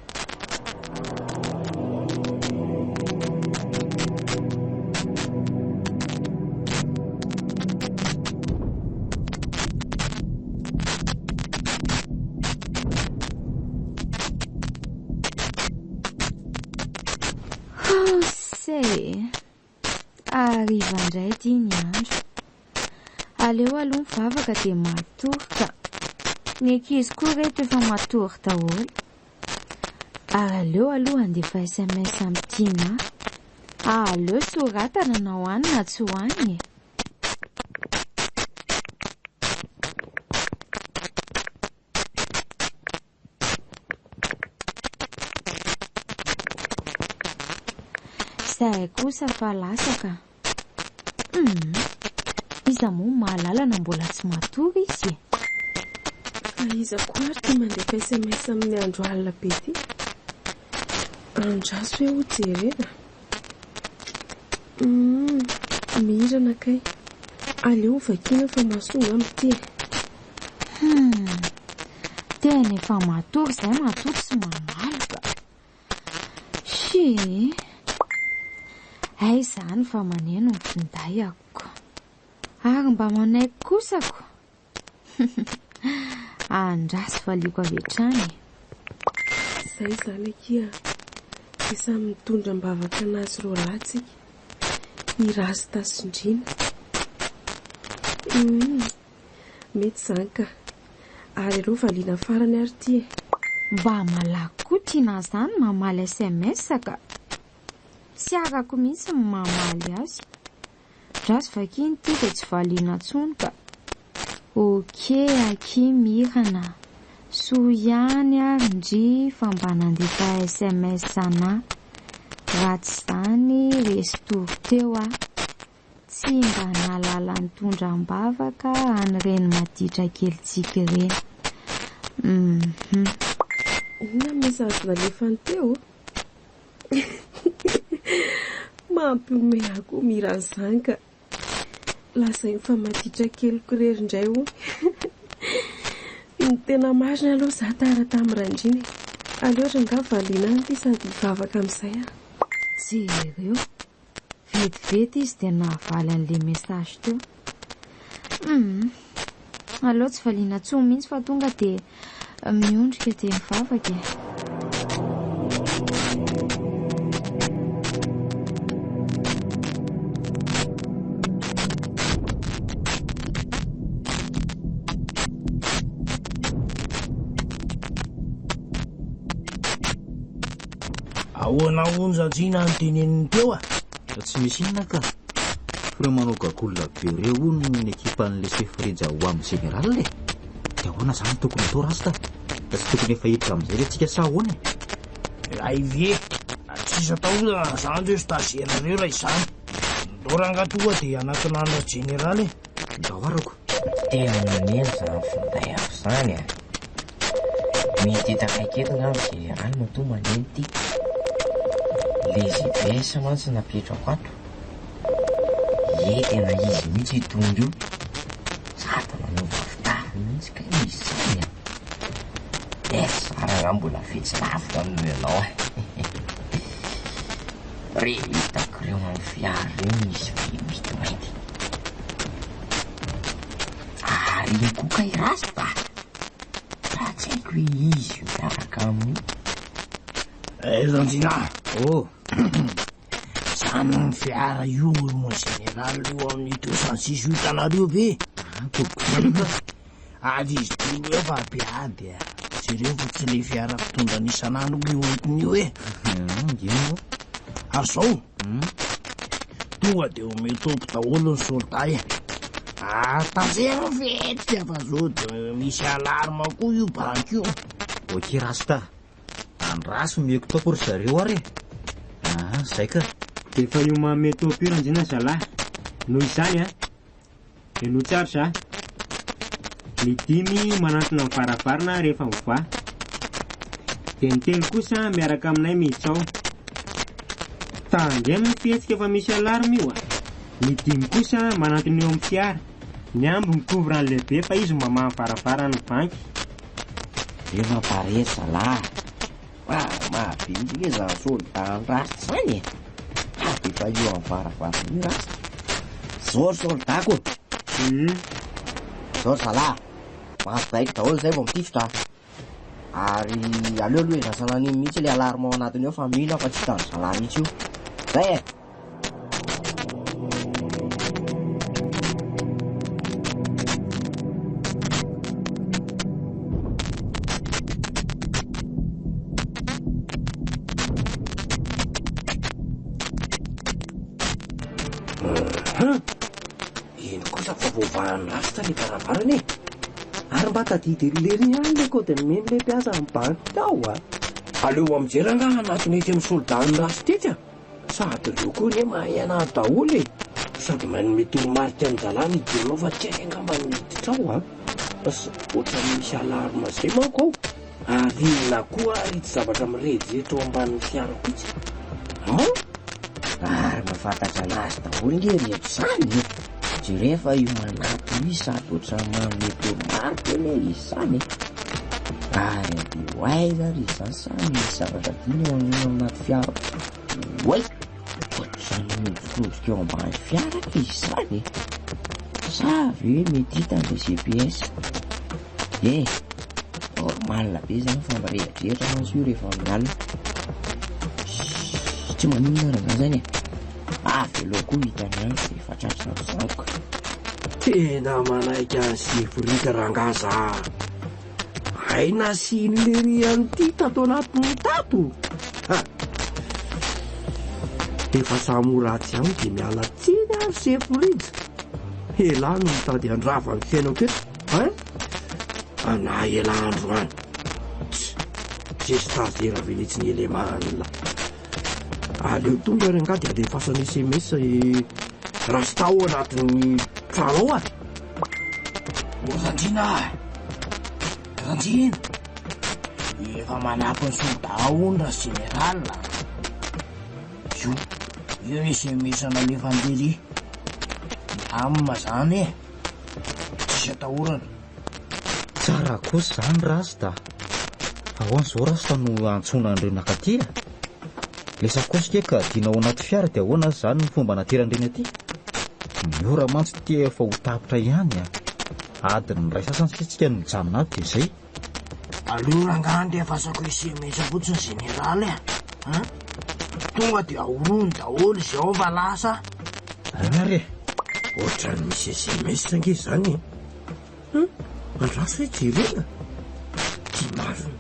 Ariva indray ity ny andro. Aleo aloha mivavaka dia matory ka ny ankizy koa reto efa matory daholo. Ary aleo aloha andefa SMS amin'ity na. Aleo soratana na hoany na tsy hoany. Zahay kosa fa lasaka. Iza moa mahalalana mbola tsy matory izy e. Fa iza koa ary tia mandefa SMS amin'ny andro alina be ty. Andraso hoe ho jerena. Mirana kay. Aleo vakina fa masonga amin'ity e. Tena efa matory zay matory sy mamalaka. Shi. Ay izany fa maneno ny finday ako. Ary mba manaiky kosako. Andraso valiako avy hatrany. Zay zany akia. Isa mitondra mbavaka anazy ro ratsika. I rasta sindrina. Mety zany ka. Ary alo valiana farany ary ty e. Mba malaky koa tiana zany mamaly SMS ka. Tsy arako mihitsy mamaly azy. Raso vakiny ty dia tsy valiana tsony ka. Oke aky mirana. So ihany ary ndry fa mba nandefa SMS ana. Ratsy zany restory teo a. Tsy mba nalala nitondra mbavaka an'ireny maditra kelitsika ireny. Ina mesazy nalefany teo? Mampiome ako miran'izany ka. Lasai fa maditra keliko rery indray o. Ny tena marina aloha za tara tamin'ny randriny. Aleo ranga valiana anty sady hivavaka amin'izay a. Jereo. Vetivety izy dia nahavaly an'ilay mesage teo. Aleo tsy valiana tsony mihitsy fa tonga dia miondrika dia mivavaka e. Ahoana onjanjina ny teneniny teo a? Tsy misy inona ka. Fireo manao gagolina be reo ny ekipan'le sefrija ho amin'ny général le. Dia ahoana zany tokony atao rasta? Da tsy tokony efa hiditra amin'izay le tsika sa ahoana? Aive, tsisy atao zany reo stasiera reo raha izany. Ndoranga toa dia anatin'andro général e. Dahoarako. Tena maneno zany finday ako zany a. Mety hitakaiketo nga amin'ny général matoa maneno ty. Le GPS mantsy napetrako ato. Tena izy mihitsy hitondra io. Sady manova fitafy mihitsy ka izy zany a. Sara nga mbola fetsy lavitra amino ianao. Re hitako reo amin'ny fiara reo misy mainty. Ary io koa ka irasta. Raha tsy haiko hoe izy io miaraka aminy. Ranjina. Zany ny fiara io mo général io amin'ny 206 tanareo be. Ady izy tolo efa abiady a. Jereo fa tsy le fiara mpitondra n'isan'andro io entin'io e. Ary zao tonga dia ometopy daholo ny soldat e. Tanjena vetika fa zao dia misy alarma koa io banky io. Oky rasta, andraso meko topo ry zareo ary. Zay ka. Efa io mametopy io ranjina zalahy. Noho izany eno tsara za. Ny 5 manantona amin'ny varavarana rehefa mivoa. Dia ny 3 kosa miaraka aminay mihitsao. Tandremo ny fihetsika efa misy alarma io. Ny 5 kosa manantona eo amin'ny fiara. Ny ambo mitovy rano lehibe fa izy mamaha ny varavarana ny banky. Efa pare zalahy. Mahavidy za soldat andrasta zany e. Efa io amin'ny varavarana io rasta. Zao soldako. Zao zalahy. Mahabaiko daholo zay vao mitifitra. Ary aleo aloha izasana an'iny mihitsy ilay alarma ao anatiny eo fa mino fa tsy hitan'ny zalahy mihitsy io. Zay e. Ino kosa fa voavahan'ny rasta ny varavarana e. Ary mba tadidy lery ihany le kodiny meny le mpiasa amin'ny banky tao aleo amin'izay nga anatiny ety amin'ny soldat ny rasta ety sady reo koa ne mahay anahy daholo e. Sady manome toromarika ny dalàna idiranao fa tsy haika angamba ny miditra ao ohatra misy alarma zay manko ao. Ary na koa ary tsy zavatra mirejeto ambanin'ny fiara pitsy. Ary mahafantatra anazy daholo nge rehetra zany. Tsy rehefa io manato io sady ohatra manome toromarika eny izy zany. Ary io aiza ry izany sa misy zavatra diny eo anaty fiara. Oay, ohatrany mivodika eo ambany fiara izy zany. Sa ve mety hitan'ilay GPS? Normal be zany fa mirehetra azy io rehefa mialina. Tsy maninona raha zany e. Velao koa hitany any dia efa tratratra zanoko. Tena manaiky any sifirika rangaza. Aina sy lery an'ity tato anatin'ny tato. Efa samoratsy ihany dia miala tsiny ary sifirika. Elano mitady andrava ny fiainako eto. Ana elandro any. Tsy stazera velitsy ny elemanina. Aleo tonga ry angady ade fasany SMS rasta ao anatin'ny trano ao Ranjina, efa manampy ny soldat ao ny raha général. Io SMS nalefa andery. Amma zany e. Tsisy atahorana. Tsara kosa zany rasta. Ahoan'izao rasta no antsona an'ireny akaty. Le sakosika ka dinao anaty fiara dia ahoana zany ny fomba nateran'ireny aty. Miora mantsy tia efa ho tapitra ihany adiny ray sasany sitsika ny mijanona ato dia zay. Aleo rangandy afasako SMS fotsiny général tonga dia ahorony daholo izay ao mba lasa. Ary ohatrany misy SMS ange zany. Andraso hoe jerena. Tsy marina.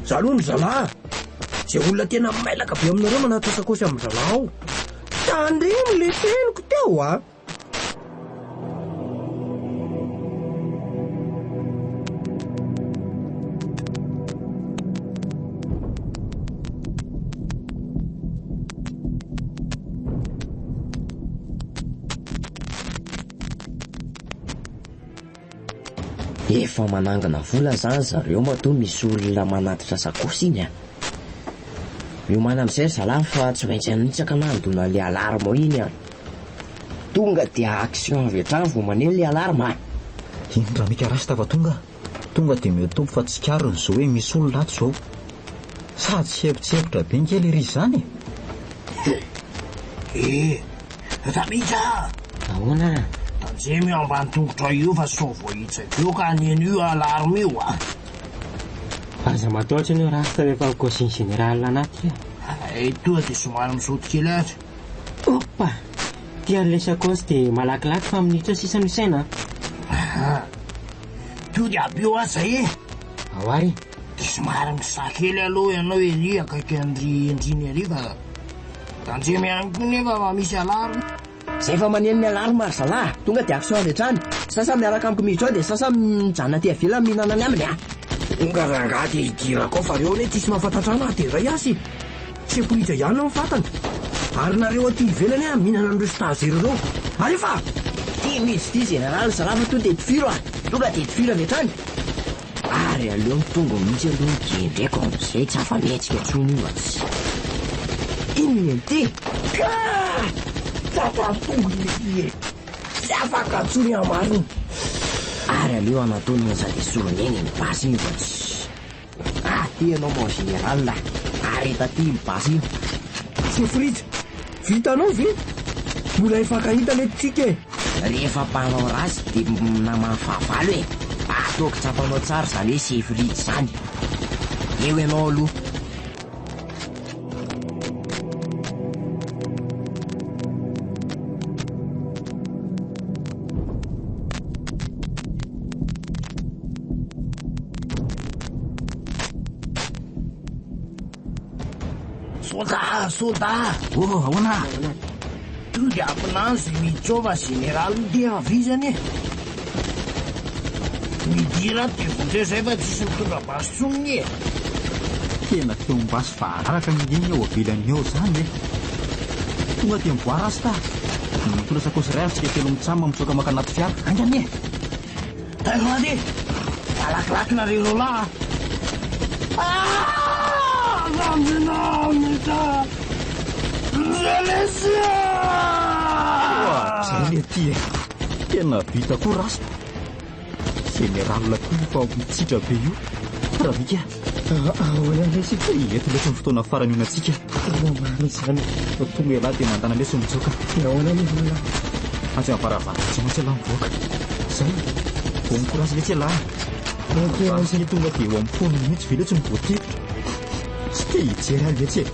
Zalony zalahy. Zay olona tena mailaka be aminareo manatao sakosy amin'ny zalahy ao. Tandremo le teniko teo Efa manangana vola zany zareo matoa misy olona manatitra sakosy iny miomana amin'izay zalahy fa tsy maintsy anitsaka na andona le alarma iny tonga dia action avy hatrany vao maneno le alarma. Iny raha mika rasta fa tonga dia metompy fa tsy karony zao hoe misy olona ato zao. Sady tsepitsepitra be nkely iry zany. Tamika ahoana tanjemy eo ambany tongotra io fa so voahitsaka eo ka neny io alarma io aza mataotra ny rasta rehefa kosiny général anaty toa dia somary misaoty kely ary. Opa, tian'ilay sakosy dia malakilaky fa minitra sisa misaina. To dia aby eo aza ao ary somary misakely aloha ianao ery akaiky andriandriny ery fa tanjemy ihany koa nefa fa misy alarme. Zay fa maneno ny alarme ary zalahy tonga dia aksio avy hatrany. Sasa miaraka amiko miditra ao dia sasa mijanona ty avila mihinana ny aminy a. Nga ranga dia idirako ao fa reo ne tsisy mahafantatra anahy dia ray asy. Sepolita ihany no mifantana. Ary nareo aty ivelany a mihinana an'ireo stagiaire ireo. Alefa! Ty misy ty général zalahy fa tonga dia tifiro a. Tonga dia tifiro avy hatrany. Ary aleo mitonga mihitsy aloha gendreko amin'izay tsy afa-mihetsika tsony io atsy. Inona ty? Tatatongoe tsy afaka tsony amariny. Ary aleo anataonina sady solony eny mibasy io fa tsy. Ty ianao mao général la. Ary eta ty mibasy io. Sefritra, vitanao ve? Mbola efankahita le tsika e. Rehefa mpanao rasy dia namafahavalo e. Ataoko tsapanao tsara zany hoe sefritra zany. Eo ianao aloha. Soda! Oh, ahoana? To dia ampinazy mitsova général dia avizany e. Midira dia votra zay fa tsisy mitondra basy tsoniny e. Tena feom-basy fa araraka midiny eo avelany eo zany e. Tonga dia mivoara azy ta. Mitondra sakosy ray atsika telo mitsama mitsoka maka anaty fiara. Angany e. Tainady! Malakilaky nareo lahy. Zamzinamita! Zelezia! Zay le ty e. Tena vita koa rasta. Général koa fa mitsitra be io. Raha mika. Olanasika eto lesy ny fotoana farany onatsika. Mariny zany. Tonga elahy dia mandana lesy mitsoka. Ahoana ny olona? Atsy avaravara tsy maintsy elahy mivoaka. Zay. Vao mikorazy le tsy elahy. Asy tonga dia eo amin'ny fony mihitsy ve letsy mivoatiko. Tsy te hijery aly letsy e.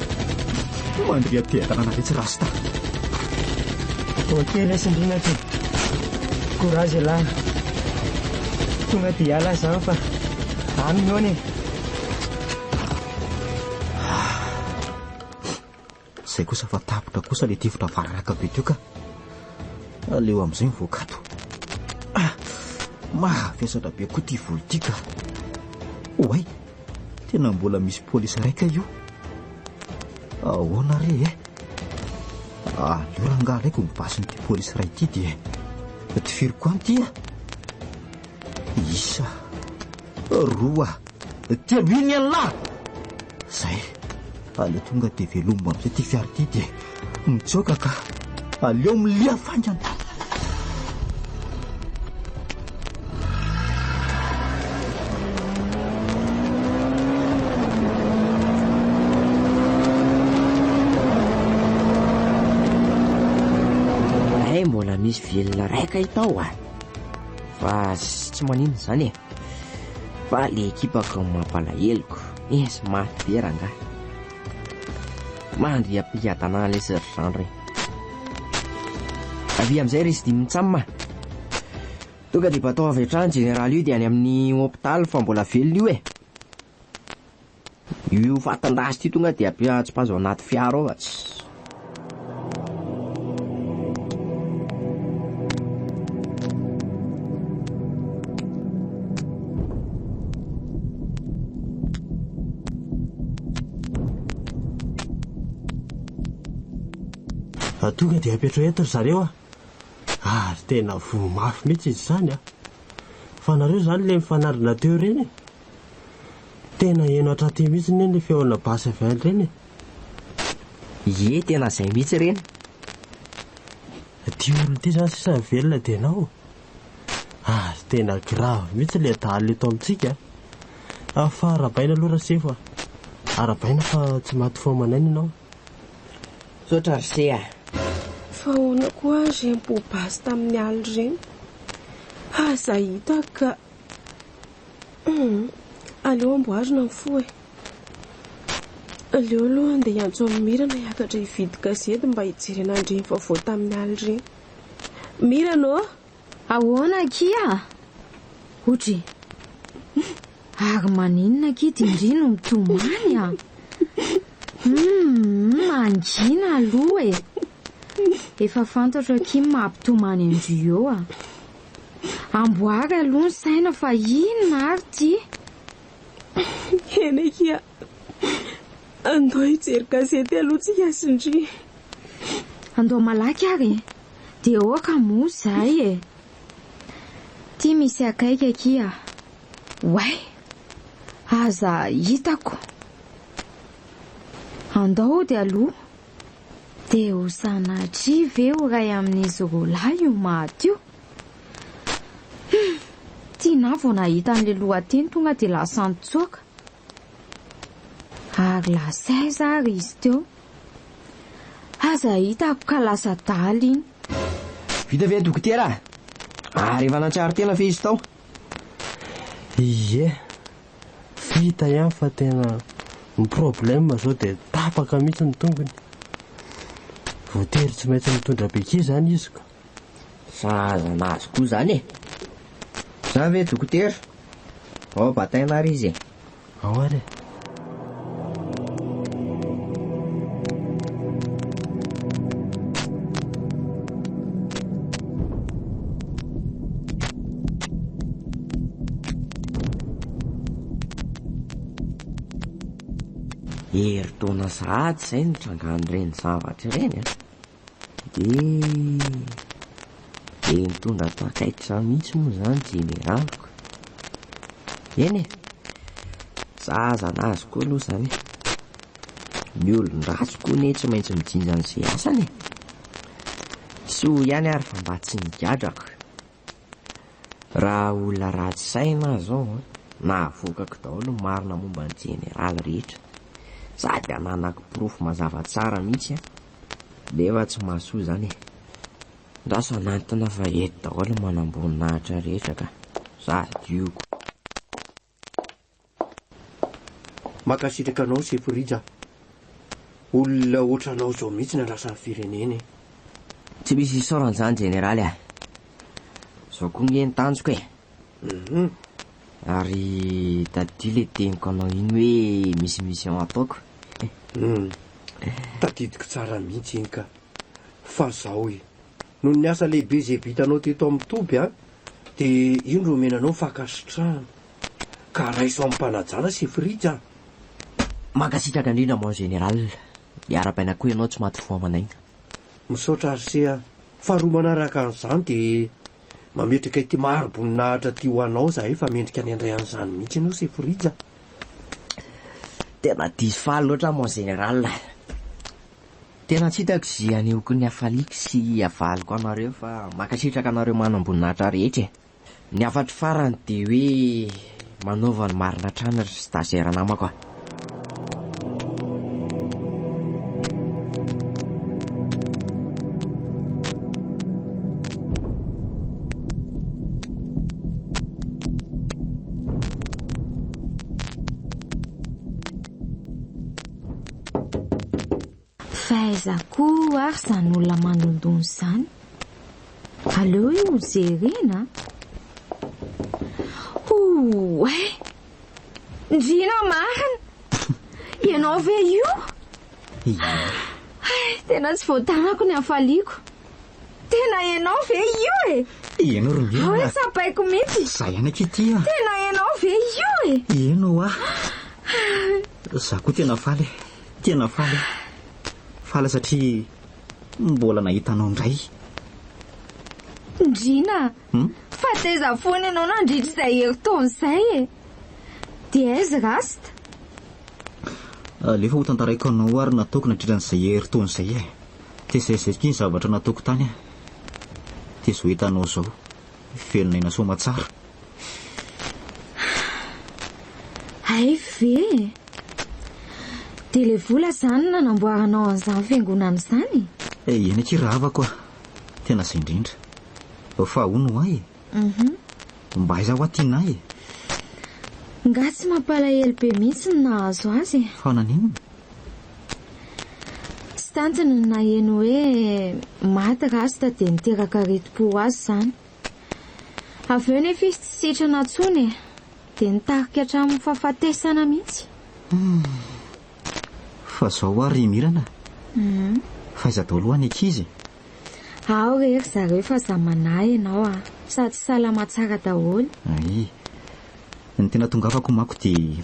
Mandria te-tanàna letsy rasta. Ok lesy indrina ty. Courage lahy. Tonga dia hiala zany fa aminy eo any. Zay kosa fa tapotra kosa le tifotra vararaka be teo ka. Aleo amin'izay mivoakato. Mahafiasatra be koa ty volo ty ka. Oay, tena mbola misy polisy raika io. Ahoana re e? Aleo rangalaiko mibasy n'ity polisy ray ity dia tifiriko anty a. Isa, roa, telo iny an'lahy. Zay, aleo tonga dia velomba amin'izay ty fiara ty dia mitsoka ka. Aleo milia fangana. Mbola misy velona raika itao a. Fa tsy manino zany e. Fa le ekipako mampalaheloko. Esy maty be ranga. Mandry ampiatanà le sergent regny. Avy amin'izay resy dimy mitsamma. Tonga dia batao avy hatrany général io dia any amin'ny hôpitaly fa mbola velona io e. Io fatandazy ty tonga dia ampiatsipazo anaty fiara ao atsy. Tonga dia apetra eto ry zareo a. Ary tena vomafy mihitsy izy zany a. Fa nareo zany le mifanarina teo reny. Tena eno atraty mihitsy ny le feona basy avy any reny. Ie, tena zay mihitsy reny. Ty olona ty zany sisa velona dia nao. Ary tena grave mihitsy le daly eto amintsika. Fa arabaina aloha rasefa. Arabaina fa tsy maty fomanany ianao. Sotra ry a. Fa hoana koa azy mipobasy tamin'ny aly ireny. Aza hita ka aleo amboarina ny fo e. Aleo aloha andeha hiantso amin'ny Mirana hiakatra hividy gazety mba hijery an'andreny vaovao tamin'ny aly ireny. Mirana o? Ahoana kia? Otry. Ary maninona kity indrino mitomany a? Mangina aloha e. Efa fantatro ki mampitomany andry eo a. Amboary aloha ny saina fa inona ary ty? Eny kia. Andao hijery gazety aloha tsika sindry. Andao malaky ary. Dia oka moa zay e. Ty misy akaika kia. Way. Aza hitako. Andao dia aloha. Dia ho sanatry ve ho ray amin'izy roalahy io maty io? Tia vao nahita an'le lohateny tonga dia lasa nitsoaka. Ary lasay zary izy teo. Aza hitako ka lasa daly iny. Vita ve dokotera? Ary efa nantsary tena fe izy tao. Ie, vita ihany fa tena ny problème zao dia tapaka mihitsy ny tongony. Voatery tsy maintsy mitondra beke zany izy ka. Sazana azy koa zany e. Za ve dokotera? Ao bataina ary izy e. Ao ary. Herintaona sahady izay nitrangan'ireny zavatra ireny a. Dia nitondra takaitra mihitsy moa zany generaliko. Eny e, sazana azy koa aloha zany. Ny olon-dratsy koa ne tsy maintsy mijinja an'izay asany e. Tsy ho ihany ary fa mba tsy nigadrako. Raha olona ratsy saina zao nahavoakako daholo marina momba ny generaly rehetra. Sady ananako profo mazava tsara mihitsy a. Nefa tsy mahasoa zany e. Ndasa nantina fa eto daholo manamboninahitra rehetra ka sady ioko. Makasitraka anao Sefrija. Olona ohatranao zao mihitsy na lasa fireneny. Tsy misy isaoran'izany generaly a. Zao koa ngeny tanjoko e. Ary tadio le teniko anao iny hoe misy mission ataoko. Tadidiko tsara mihitsy iny ka. Fa zao e, noho ny asa lehibe zay vitanao teto amin'ny toby a, dia ino ro menanao fakasitrahana. Ka raiso amin'ny mpanajana Sefrija. Makasitraka indrindra moa generaly. Iara-baina koa ianao tsy maty foamanaina. Misaotra arsea, faharoa manaraka an'izany dia mametrika ity maro-boninahitra ty ho anao zahay fa mendrika ny andray an'izany mihitsy ianao Sefrija. Tena diso faly loatra moa generaly. Tena tsy hitako zy aneoko ny hafaliko sy havaliko anareo fa makasitraka anareo manam-boninahitra rehetra. Ny afatry farany dia hoe manaova ny marina trana ry stagiaire namako a. Fahaizako ary zany olona manondony zany. Aleo io jerena. Oe, ndrina marina. Ianao ve io? Tena tsy voatanako ny hafaliko. Tena ianao ve io e? Ianao rongena. Hoe sapaiko mihitsy. Zay ihany aky a. Tena ianao ve io e? Ianao a. Za koa tena faly. Tena faly. Faly satria mbola nahitanao indray. Ndrina, fa teza foana ianao nandritra izay herintaona izay e. Dia aiza rasta? Alefa ho tantaraiko anao ary nataoko nandritran'izay herintaona izay e. Dia zay ny zavatra nataoko tany a. Dia zao hitanao zao, velona ina soma tsara. Ay ve? Dia le vola zany nanamboaranao an'izany fiangonana izany? Eny aky raha havako a. Tena izay indrindra. Fa hono ahy e. Mba aiza ho atiana e. Nga tsy mampalahelo be mihitsy ny nahazo azy. Fa naninona? Tsy tantiny ny naheno hoe maty rasta dia niteraka retim-po azy zany. Avy eo nefa izy tsy sitrana intsony e. dia nitarika hatramin'ny fahafatesana mihitsy. Fa zao ary mirana. Faiza daholo any ankizy. Ao rery zareo fa za manahy ianao sady salama tsara daholo. Ay, ny tena tonga afako mako dia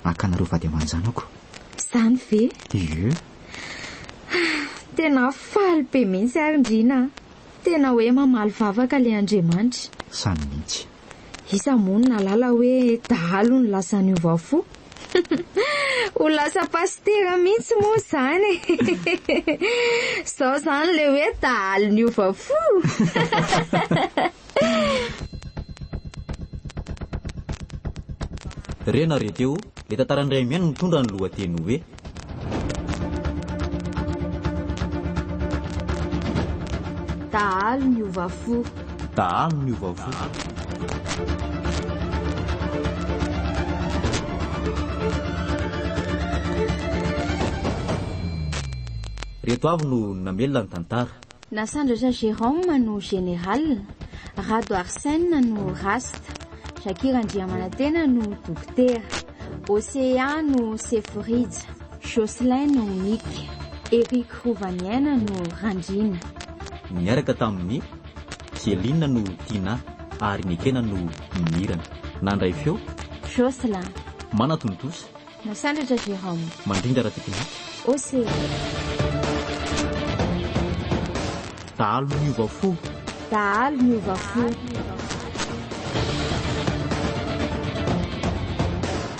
akanareo vady aman-janako. Zany ve? Ie. Tena faly be mihitsy ary Ndrina. Tena hoe mamaly vavaka le Andriamanitra. Sany mihitsy. Isa moa ny nalala hoe dahalo ny lasa niova fo. Ho lasa pastera mihitsy moa zany. Sao zany le hoe dahalo niova fo. Rena reteo, le tantaran'iray miaino mitondra ny lohateny hoe dahalo niova fo. dahalo niova fo. Reto avy no namelona ny tantara. Nasandratra Jérôme no général, Rado Arsène no rasta, Shakira Andriamanantena no dokotera, Océan no Sefrija, Jocelyn no Mika, Eric Rovaniana no Randrina. Niaraka tamin'ny Céline no Tina ary Nikena no Mirana. Nandray feo Jocelyn. Manatontosa. Nasandratra Jérôme. Mandrindra raha teknika. Océan. Dahalo niova fo. Dahalo niova fo.